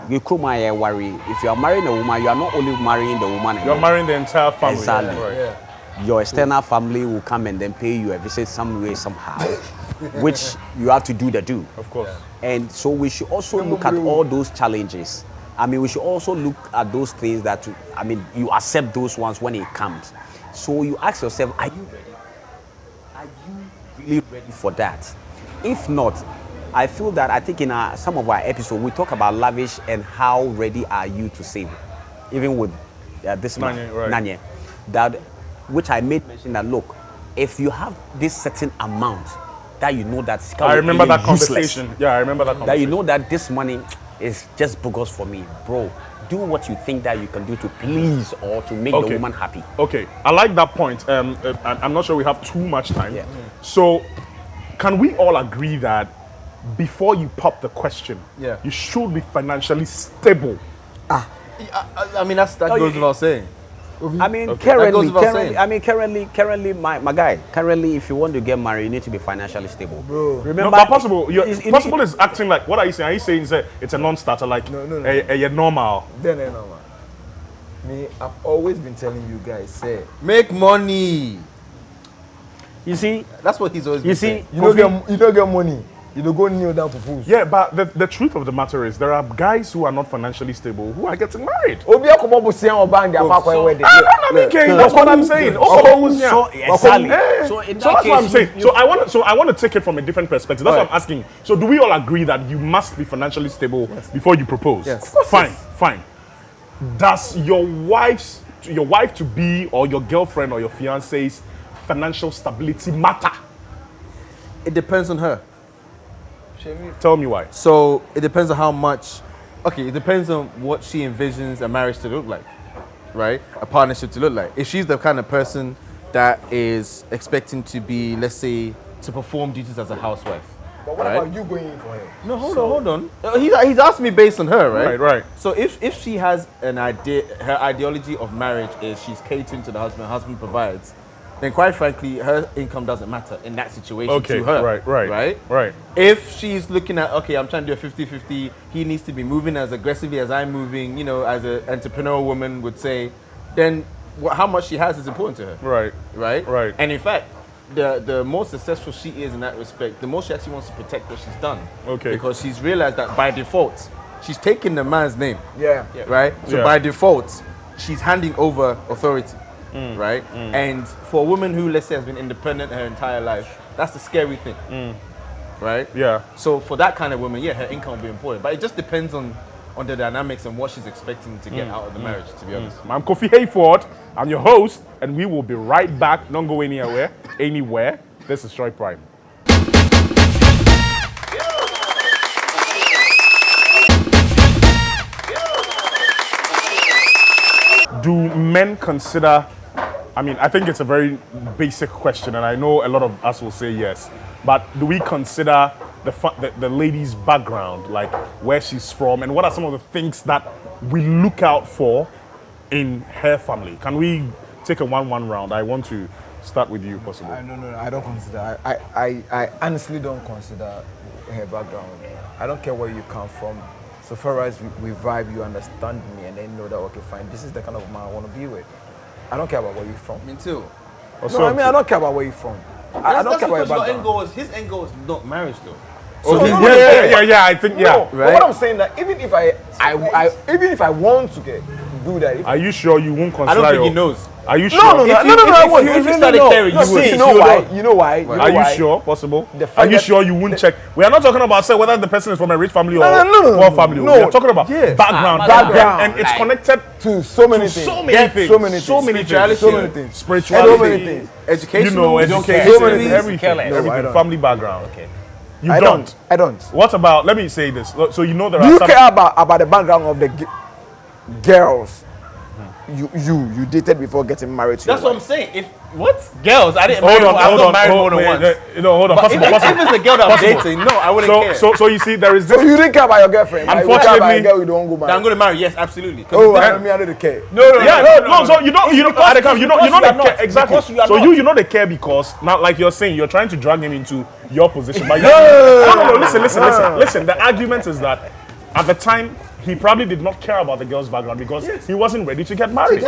C: you could worry. If you are marrying a woman, you are not only marrying the woman.
A: You're marrying the entire family.
C: Exactly.
A: Yeah, right.
C: Your external family will come and then pay you a visit some way, somehow, which you have to do the do.
A: Of course.
C: And so we should also look at all those challenges. I mean, we should also look at those things that, I mean, you accept those ones when it comes. So you ask yourself, are you ready? Are you really ready for that? If not, I feel that I think in some of our episodes, we talk about lavish and how ready are you to save. Even with this man, Nanye, that, which I made mention that, look, if you have this certain amount that you know that
A: I remember that
C: useless,
A: conversation. Yeah, I remember that conversation.
C: that you know that this money is just bogus for me, bro. Do what you think that you can do to please or to make the woman happy.
A: Okay, I like that point. I'm not sure we have too much time.
C: Yeah.
A: So, can we all agree that before you pop the question, you should be financially stable?
B: I mean, that goes without saying.
C: I mean,
B: Okay.
C: currently, my guy, currently, if you want to get married, you need to be financially stable.
E: Bro.
C: Remember,
A: No, but possible. Possible is acting like, what are you saying? Are you saying that it's a non-starter, like
E: No.
A: a normal?
E: Then normal. Me, I've always been telling you guys, say,
B: Make money.
C: you see,
B: That's what he's always been saying.
E: you don't get money. You don't go kneel down propose.
A: Yeah, but the truth of the matter is there are guys who are not financially stable who are getting married.
E: Obi akomo busia obang dia pa kwa wedding.
A: That's what I'm saying.
C: So exactly. So in that
A: So that's what I'm
C: case,
A: saying. So I want to take it from a different perspective. That's what I'm asking. So do we all agree that you must be financially stable before you propose?
B: Yes. Of
E: course.
A: Fine. Does your wife to be or your girlfriend or your fiance's financial stability matter?
B: It depends on her.
A: Tell me why.
B: So it depends on how much. Okay, it depends on what she envisions a marriage to look like, right? A partnership to look like. If she's the kind of person that is expecting to be, let's say, to perform duties as a housewife.
E: But what about you going in for him?
B: No, hold on. He's asked me based on her, right?
A: Right.
B: So if she has an idea, her ideology of marriage is she's catering to the husband provides, then quite frankly, her income doesn't matter in that situation to her.
A: Right.
B: If she's looking at, okay, I'm trying to do a 50-50, he needs to be moving as aggressively as I'm moving, you know, as an entrepreneurial woman would say, then how much she has is important to her. Right. And in fact, the more successful she is in that respect, the more she actually wants to protect what she's done.
A: Okay.
B: Because she's realized that by default, she's taking the man's name.
E: Yeah.
B: Right? So by default, she's handing over authority. Right? And for a woman who, let's say, has been independent her entire life, that's the scary thing. Right?
A: Yeah.
B: So for that kind of woman, her income will be important. But it just depends on the dynamics and what she's expecting to get out of the marriage, to be honest.
A: I'm Kofi Hayford. I'm your host, and we will be right back. Don't go anywhere. This is Troy Prime. Do men consider, I mean, I think it's a very basic question, and I know a lot of us will say yes, but do we consider the lady's background, like where she's from, and what are some of the things that we look out for in her family? Can we take a 1-1 round? I want to start with you, possible.
E: No, I don't consider. I honestly don't consider her background. I don't care where you come from. So far as we vibe, you understand me, and then you know that, okay, fine, this is the kind of man I want to be with. I don't care about where you're from.
B: Me too.
E: No, I mean, I don't care about where you're from. I don't care about your background.
B: His end goal is not marriage, though.
A: So I think.
E: No,
B: right?
E: but what I'm saying that even if I want to do that,
A: are you sure you won't consider?
B: I don't think he knows.
A: Are you sure?
E: No, I won't.
D: If you started caring, you would.
E: You know why? You know why?
A: Are you sure? Possible?
E: The
A: Are you
E: fact
A: sure you won't check? We are not talking about say whether the person is from a rich family or
E: No.
A: poor family.
E: No.
A: We are talking about
E: Yes.
A: background, and it's connected
E: to so many
A: to
E: things.
A: so many things.
E: So many things.
A: So many things.
E: Spirituality. So many things.
B: Education.
A: You know, education.
E: So many things.
A: Everything.
E: No, I
A: Everything.
E: don't.
A: Family background. Okay. You
E: I
A: don't.
E: I don't.
A: What about? Let me say this. So you know there
E: Do
A: are
E: you
A: some.
E: care about the background of the girls you dated before getting married to?
D: That's what I'm saying. If girls, I didn't.
A: Hold on,
D: I've
A: hold
D: not
A: on,
D: married more than once.
A: hold on.
D: But
A: Possible.
D: if it's a girl that I'm dating, no, I wouldn't care.
A: So you see, there is
E: So
A: this.
E: you didn't care about your girlfriend. but you care about
A: Unfortunately-
E: a girl you don't go
D: That I'm
E: marry.
D: going to marry, yes, absolutely.
E: Oh, I don't care.
D: No.
A: So you don't Adekam, you know
D: because
A: they
D: you are not.
A: care exactly.
D: Because you are
A: So
D: not.
A: you know they care because now, like you're saying, you're trying to drag him into your position. But no. Listen. The argument is that at the time he probably did not care about the girl's background because he wasn't ready to get married.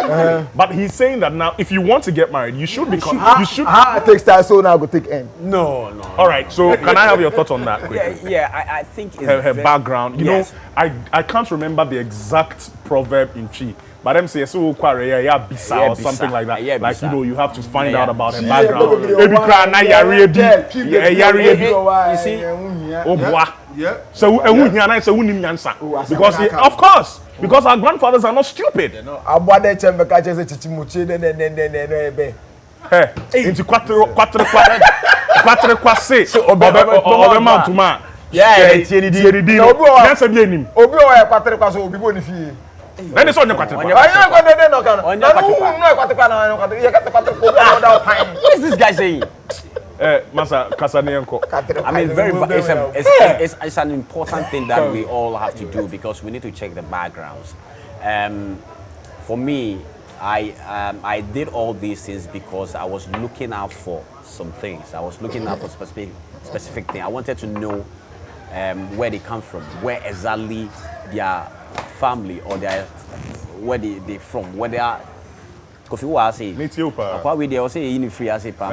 A: But he's saying that now, if you want to get married, you should become. You should.
E: How it takes time, so now go take end.
D: No.
A: All right. So can I have your thoughts on that quickly?
C: I think it's
A: Her background. You
C: Yes.
A: know, I can't remember the exact proverb in Chi. But them say so bisa or something like that.
C: Yeah,
A: Like
C: bisa.
A: you know, you have to find
C: Yeah.
A: out about her
E: Yeah,
A: background.
E: yeah,
A: Ebi kra na yare bi. Yare bi.
C: You see,
A: Obwa. So ehu hia na say unim nyansa. Because of course, because our grandfathers are not stupid.
E: Abade chembe ka chese chichimuchi ne ebe.
A: Hey, into quattro kwase. Obe mountuma.
D: Yeah, tie ni
A: di.
E: Na obi wa-
A: Nyansa bi enim.
E: Obi o ya kwatere kwa so obi bo ni fie.
A: Then it's on the quattro.
E: Ayo kwa de no kan.
C: Onye
E: Na
C: kwatere kwa.
E: no kwatere kwa na kwatere. Ya kwatere kwa obi o da pan.
C: what is this guy saying?
A: Masa Kasanienko.
C: I mean, it's an important thing that we all have to do because we need to check the backgrounds. For me, I did all these things because I was looking out for some things. I was looking out for specific things. I wanted to know where they come from, where exactly their family or where they from, where they are. Because you are saying, why we they say in free as a pam.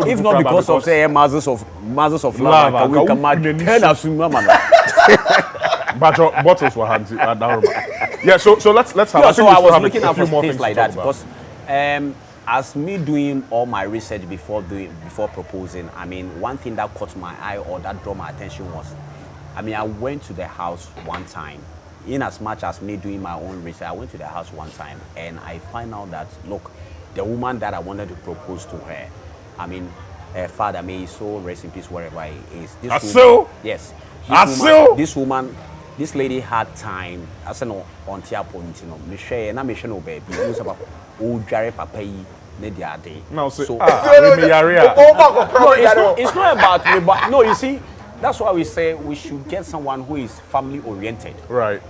C: If not because of say masses of love, we can imagine
A: But bottles were hands. Yeah, so let's have.
C: Yeah, so I was
A: have
C: looking
A: a
C: out
A: few
C: for
A: more
C: things like
A: to
C: that
A: talk about.
C: because as me doing all my research before proposing, I mean, one thing that caught my eye or that drew my attention was, I mean, I went to the house one time. In as much as me doing my own research, I went to the house one time and I find out that, look, the woman that I wanted to propose to her, I mean, her father, may his soul rest in peace wherever he is. Yes. This lady had time. I said no on tia point, you know. Me share na me share no baby. You say about o dware papa yi na dia ade.
A: Now say
C: So it's not about me, but no, you see, that's why we say we should get someone who is family oriented.
A: Right.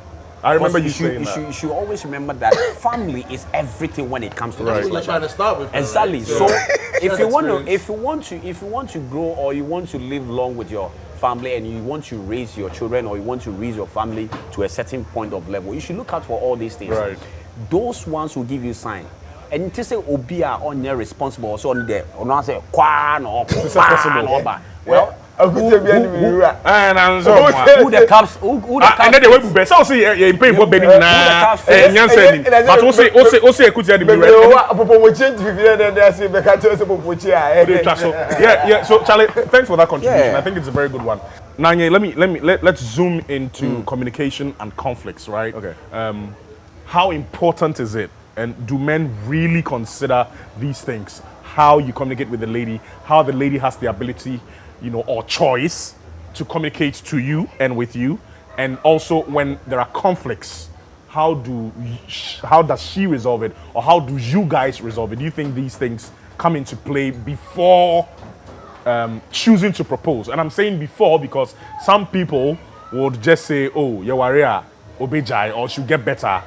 A: I remember you saying
C: you
A: that.
C: should, you should always remember that family is everything when it comes to
A: Right.
C: things like
D: Trying to start with her,
C: exactly.
D: right?
C: So if you want to grow or you want to live long with your family and you want to raise your children or you want to raise your family to a certain point of level, you should look out for all these things.
A: Right.
C: Those ones will give you sign. And to say obia on your responsible so on there or not say kwan or possible. Well,
A: And I'm so
C: who the caps who the
A: and then they went to bed. So see, you're paying for Benny now. And Yansen, but also, Kutia, yeah. So Charlie, thanks for that contribution.
C: Yeah.
A: I think it's a very good one. Nanye, let's zoom into communication and conflicts, right?
B: Okay.
A: How important is it? And do men really consider these things? How you communicate with the lady, how the lady has the ability, you know, or choice to communicate to you and with you, and also when there are conflicts, how does she resolve it, or how do you guys resolve it? Do you think these things come into play before choosing to propose? And I'm saying before because some people would just say, "Oh, Yawaria, obejai," or "She'll get better,"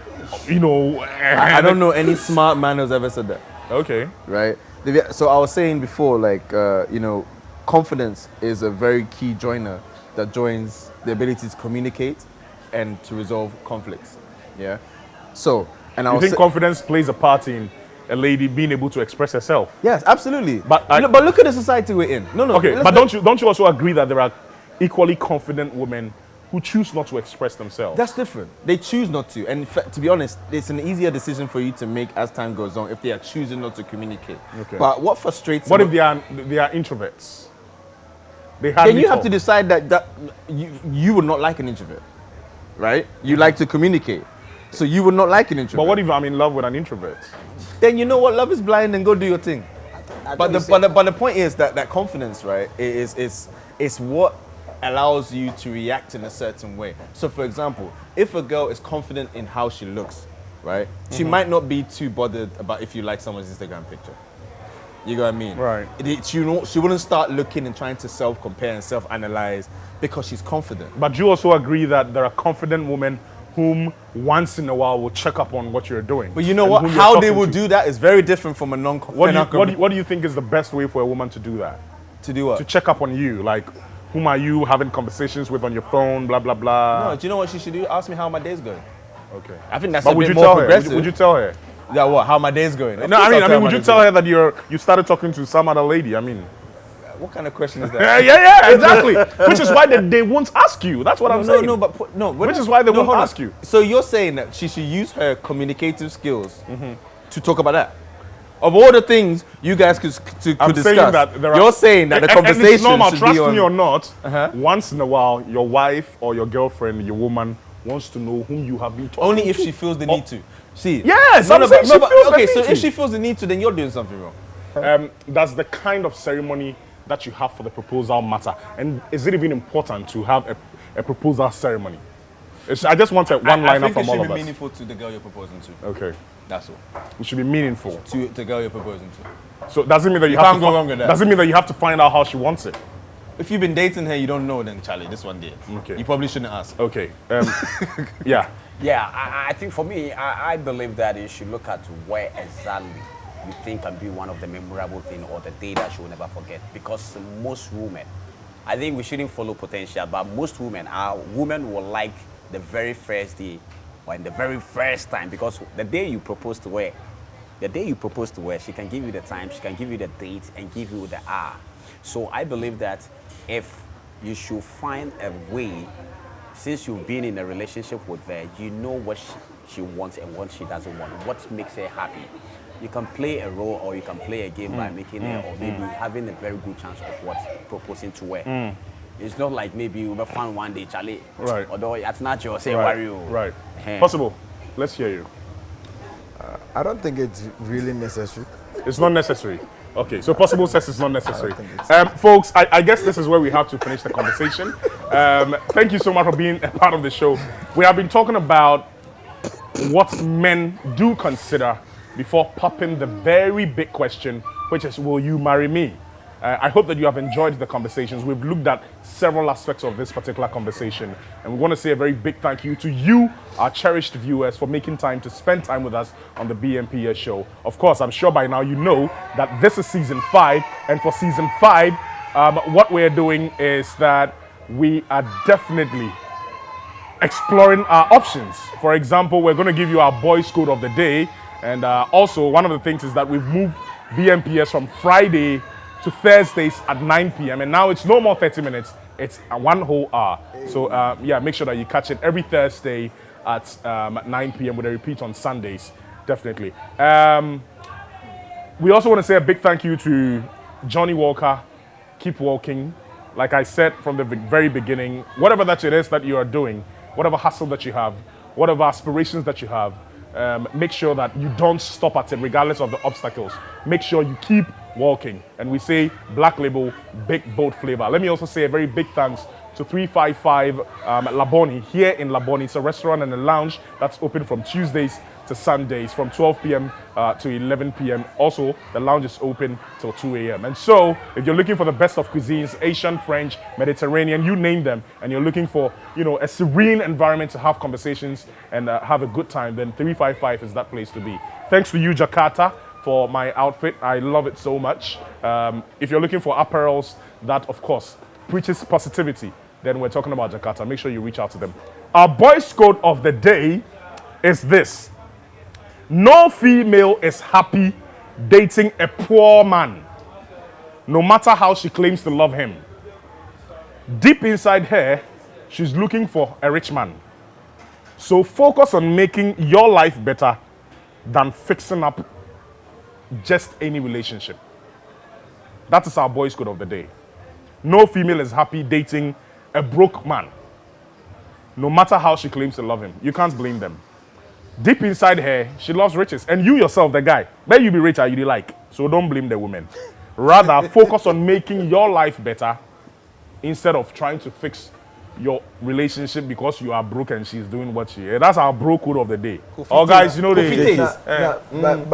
A: you know.
B: I don't know any smart man who's ever said that.
A: Okay.
B: Right? So I was saying before, like, you know, confidence is a very key joiner that joins the ability to communicate and to resolve conflicts. Yeah. So, and I
A: You
B: was
A: think confidence plays a part in a lady being able to express herself?
B: yes, absolutely.
A: But
B: but look at the society we're in. No.
A: Okay, but don't you also agree that there are equally confident women who choose not to express themselves.
B: That's different. They choose not to. And to be honest, it's an easier decision for you to make as time goes on if they are choosing not to communicate.
A: Okay.
B: But what frustrates
A: What
B: me-
A: if they are introverts? They
B: Then
A: hardly
B: you have
A: talk.
B: to decide that you would not like an introvert, right? You like to communicate. So you would not like an introvert.
A: But what if I'm in love with an introvert?
B: Then you know what? Love is blind and go do your thing. But the point is that confidence, right, is what allows you to react in a certain way. So for example, if a girl is confident in how she looks, right, she might not be too bothered about if you like someone's Instagram picture. You know what I mean?
A: Right.
B: She wouldn't start looking and trying to self-compare and self-analyze because she's confident.
A: But you also agree that there are confident women whom once in a while will check up on what you're doing.
B: But you know
A: and
B: what?
A: whom you're
B: How they
A: talking
B: will
A: to.
B: do that is very different from a non-confident.
A: What do you think is the best way for a woman to do that?
B: To do what?
A: To check up on you, like whom are you having conversations with on your phone, blah blah blah.
B: No, do you know what she should do? Ask me how my day's going.
A: Okay.
B: I think that's
A: But
B: a
A: would
B: bit
A: you
B: more
A: tell her?
B: progressive.
A: Would you tell her?
B: Yeah, what? How my day's going? Of
A: No,
B: course
A: I mean,
B: I'll her
A: would
B: my
A: you
B: day's
A: tell
B: going.
A: her that you started talking to some other lady? I mean,
B: What kind of question is
A: yeah,
B: that?
A: yeah, exactly. Which is why they won't ask you. That's what I'm saying.
B: Which
A: is why they won't ask you.
B: So you're saying that she should use her communicative skills to talk about that? Of all the things you guys could
A: I'm
B: discuss,
A: saying that there are,
B: you're saying that the conversation
A: and it's normal,
B: should
A: trust
B: be on.
A: me or not,
B: Uh-huh.
A: once in a while, your wife or your girlfriend, your woman, wants to know whom you have been talking
B: Only
A: to.
B: if she feels the need to. See?
A: Yes,
B: No,
A: I'm
B: no,
A: saying
B: but-
A: she
B: no, but-
A: feels the
B: okay,
A: need
B: so
A: to.
B: if she feels the need to, then you're doing something wrong.
A: Does the kind of ceremony that you have for the proposal matter? And is it even important to have a proposal ceremony? I just want a one-liner from all
B: it should
A: of
B: be
A: us.
B: meaningful to the girl you're proposing to.
A: Okay.
B: That's all.
A: It should be meaningful.
B: To the girl you're proposing to.
A: So does it mean that you
B: You
A: have
B: can't
A: to
B: go wrong with that.
A: Does it mean that you have to find out how she wants it?
B: If you've been dating her, you don't know, then Charlie, this one did.
A: Okay.
B: You probably shouldn't ask.
A: Okay. Yeah.
C: Yeah, I think for me, I believe that you should look at where exactly you think can be one of the memorable things or the day that you will never forget. Because most women, I think we shouldn't follow potential, but most women will like the very first day or in the very first time, because the day you propose to her, she can give you the time, she can give you the date, and give you the hour. So I believe that if you should find a way, since you've been in a relationship with her, you know what she wants and what she doesn't want, what makes her happy. You can play a role or you can play a game by making her, or maybe having a very good chance of proposing to her. It's not like maybe you will find one day, Charlie.
A: Right.
C: Although it's not your say,
A: Right.
C: worry you.
A: Right.
C: Eh.
A: Possible. Let's hear you.
E: I don't think it's really necessary.
A: It's not necessary. Okay, so Possible says it's not necessary.
E: I don't think it's-
A: Folks, I guess this is where we have to finish the conversation. Thank you so much for being a part of the show. We have been talking about what men do consider before popping the very big question, which is, will you marry me? I hope that you have enjoyed the conversations. We've looked at several aspects of this particular conversation, and we want to say a very big thank you to you, our cherished viewers, for making time to spend time with us on the BMPS show. Of course, I'm sure by now you know that this is season 5, and for season 5, what we're doing is that we are definitely exploring our options. For example, we're going to give you our boys' code of the day, and also one of the things is that we've moved BMPS from Friday to Thursdays at 9 p.m. and now it's no more 30 minutes, it's one whole hour. So yeah, make sure that you catch it every Thursday at 9 p.m. with a repeat on Sundays, definitely. We also want to say a big thank you to Johnny Walker. Keep walking. Like I said from the very beginning, whatever that it is that you are doing, whatever hustle that you have, whatever aspirations that you have, make sure that you don't stop at it regardless of the obstacles. Make sure you keep walking. And we say Black Label, big, bold flavor. Let me also say a very big thanks to 355 Laboni here in Laboni. It's a restaurant and a lounge that's open from Tuesdays to Sundays from 12 p.m. To 11 p.m. Also, the lounge is open till 2 a.m. And so, if you're looking for the best of cuisines, Asian, French, Mediterranean, you name them, and you're looking for, a serene environment to have conversations and have a good time, then 355 is that place to be. Thanks to you, Jakarta, for my outfit. I love it so much. If you're looking for apparels that, of course, preaches positivity, then we're talking about Jakarta. Make sure you reach out to them. Our boys' code of the day is this. No female is happy dating a poor man, no matter how she claims to love him. Deep inside her, she's looking for a rich man. So focus on making your life better than fixing up just any relationship. That is our boys' code of the day. No female is happy dating a broke man, no matter how she claims to love him. You can't blame them. Deep inside her, she loves riches. And you yourself, the guy, bet you be richer, you like. So don't blame the women. Rather, focus on making your life better instead of trying to fix your relationship because you are broke and she's doing what she is. That's our bro code of the day. Oh, guys, you know
E: by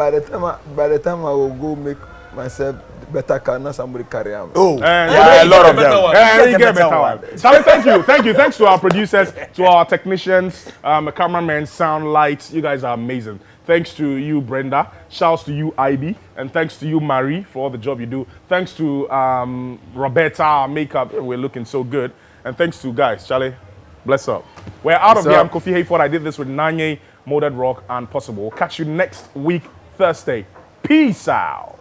E: the time I will go make myself better car, not somebody carry out.
A: Oh, yeah, a lot of them. You get better one. Charlie, thank you. Thanks to our producers, to our technicians, cameramen, sound lights. You guys are amazing. Thanks to you, Brenda. Shouts to you, Ivy. And thanks to you, Marie, for all the job you do. Thanks to Roberta, our makeup. We're looking so good. And thanks to guys, Charlie, bless up. We're out of here. I'm Kofi Hayford. I did this with Nanye, Molded Rock, and Possible. We'll catch you next week, Thursday. Peace out.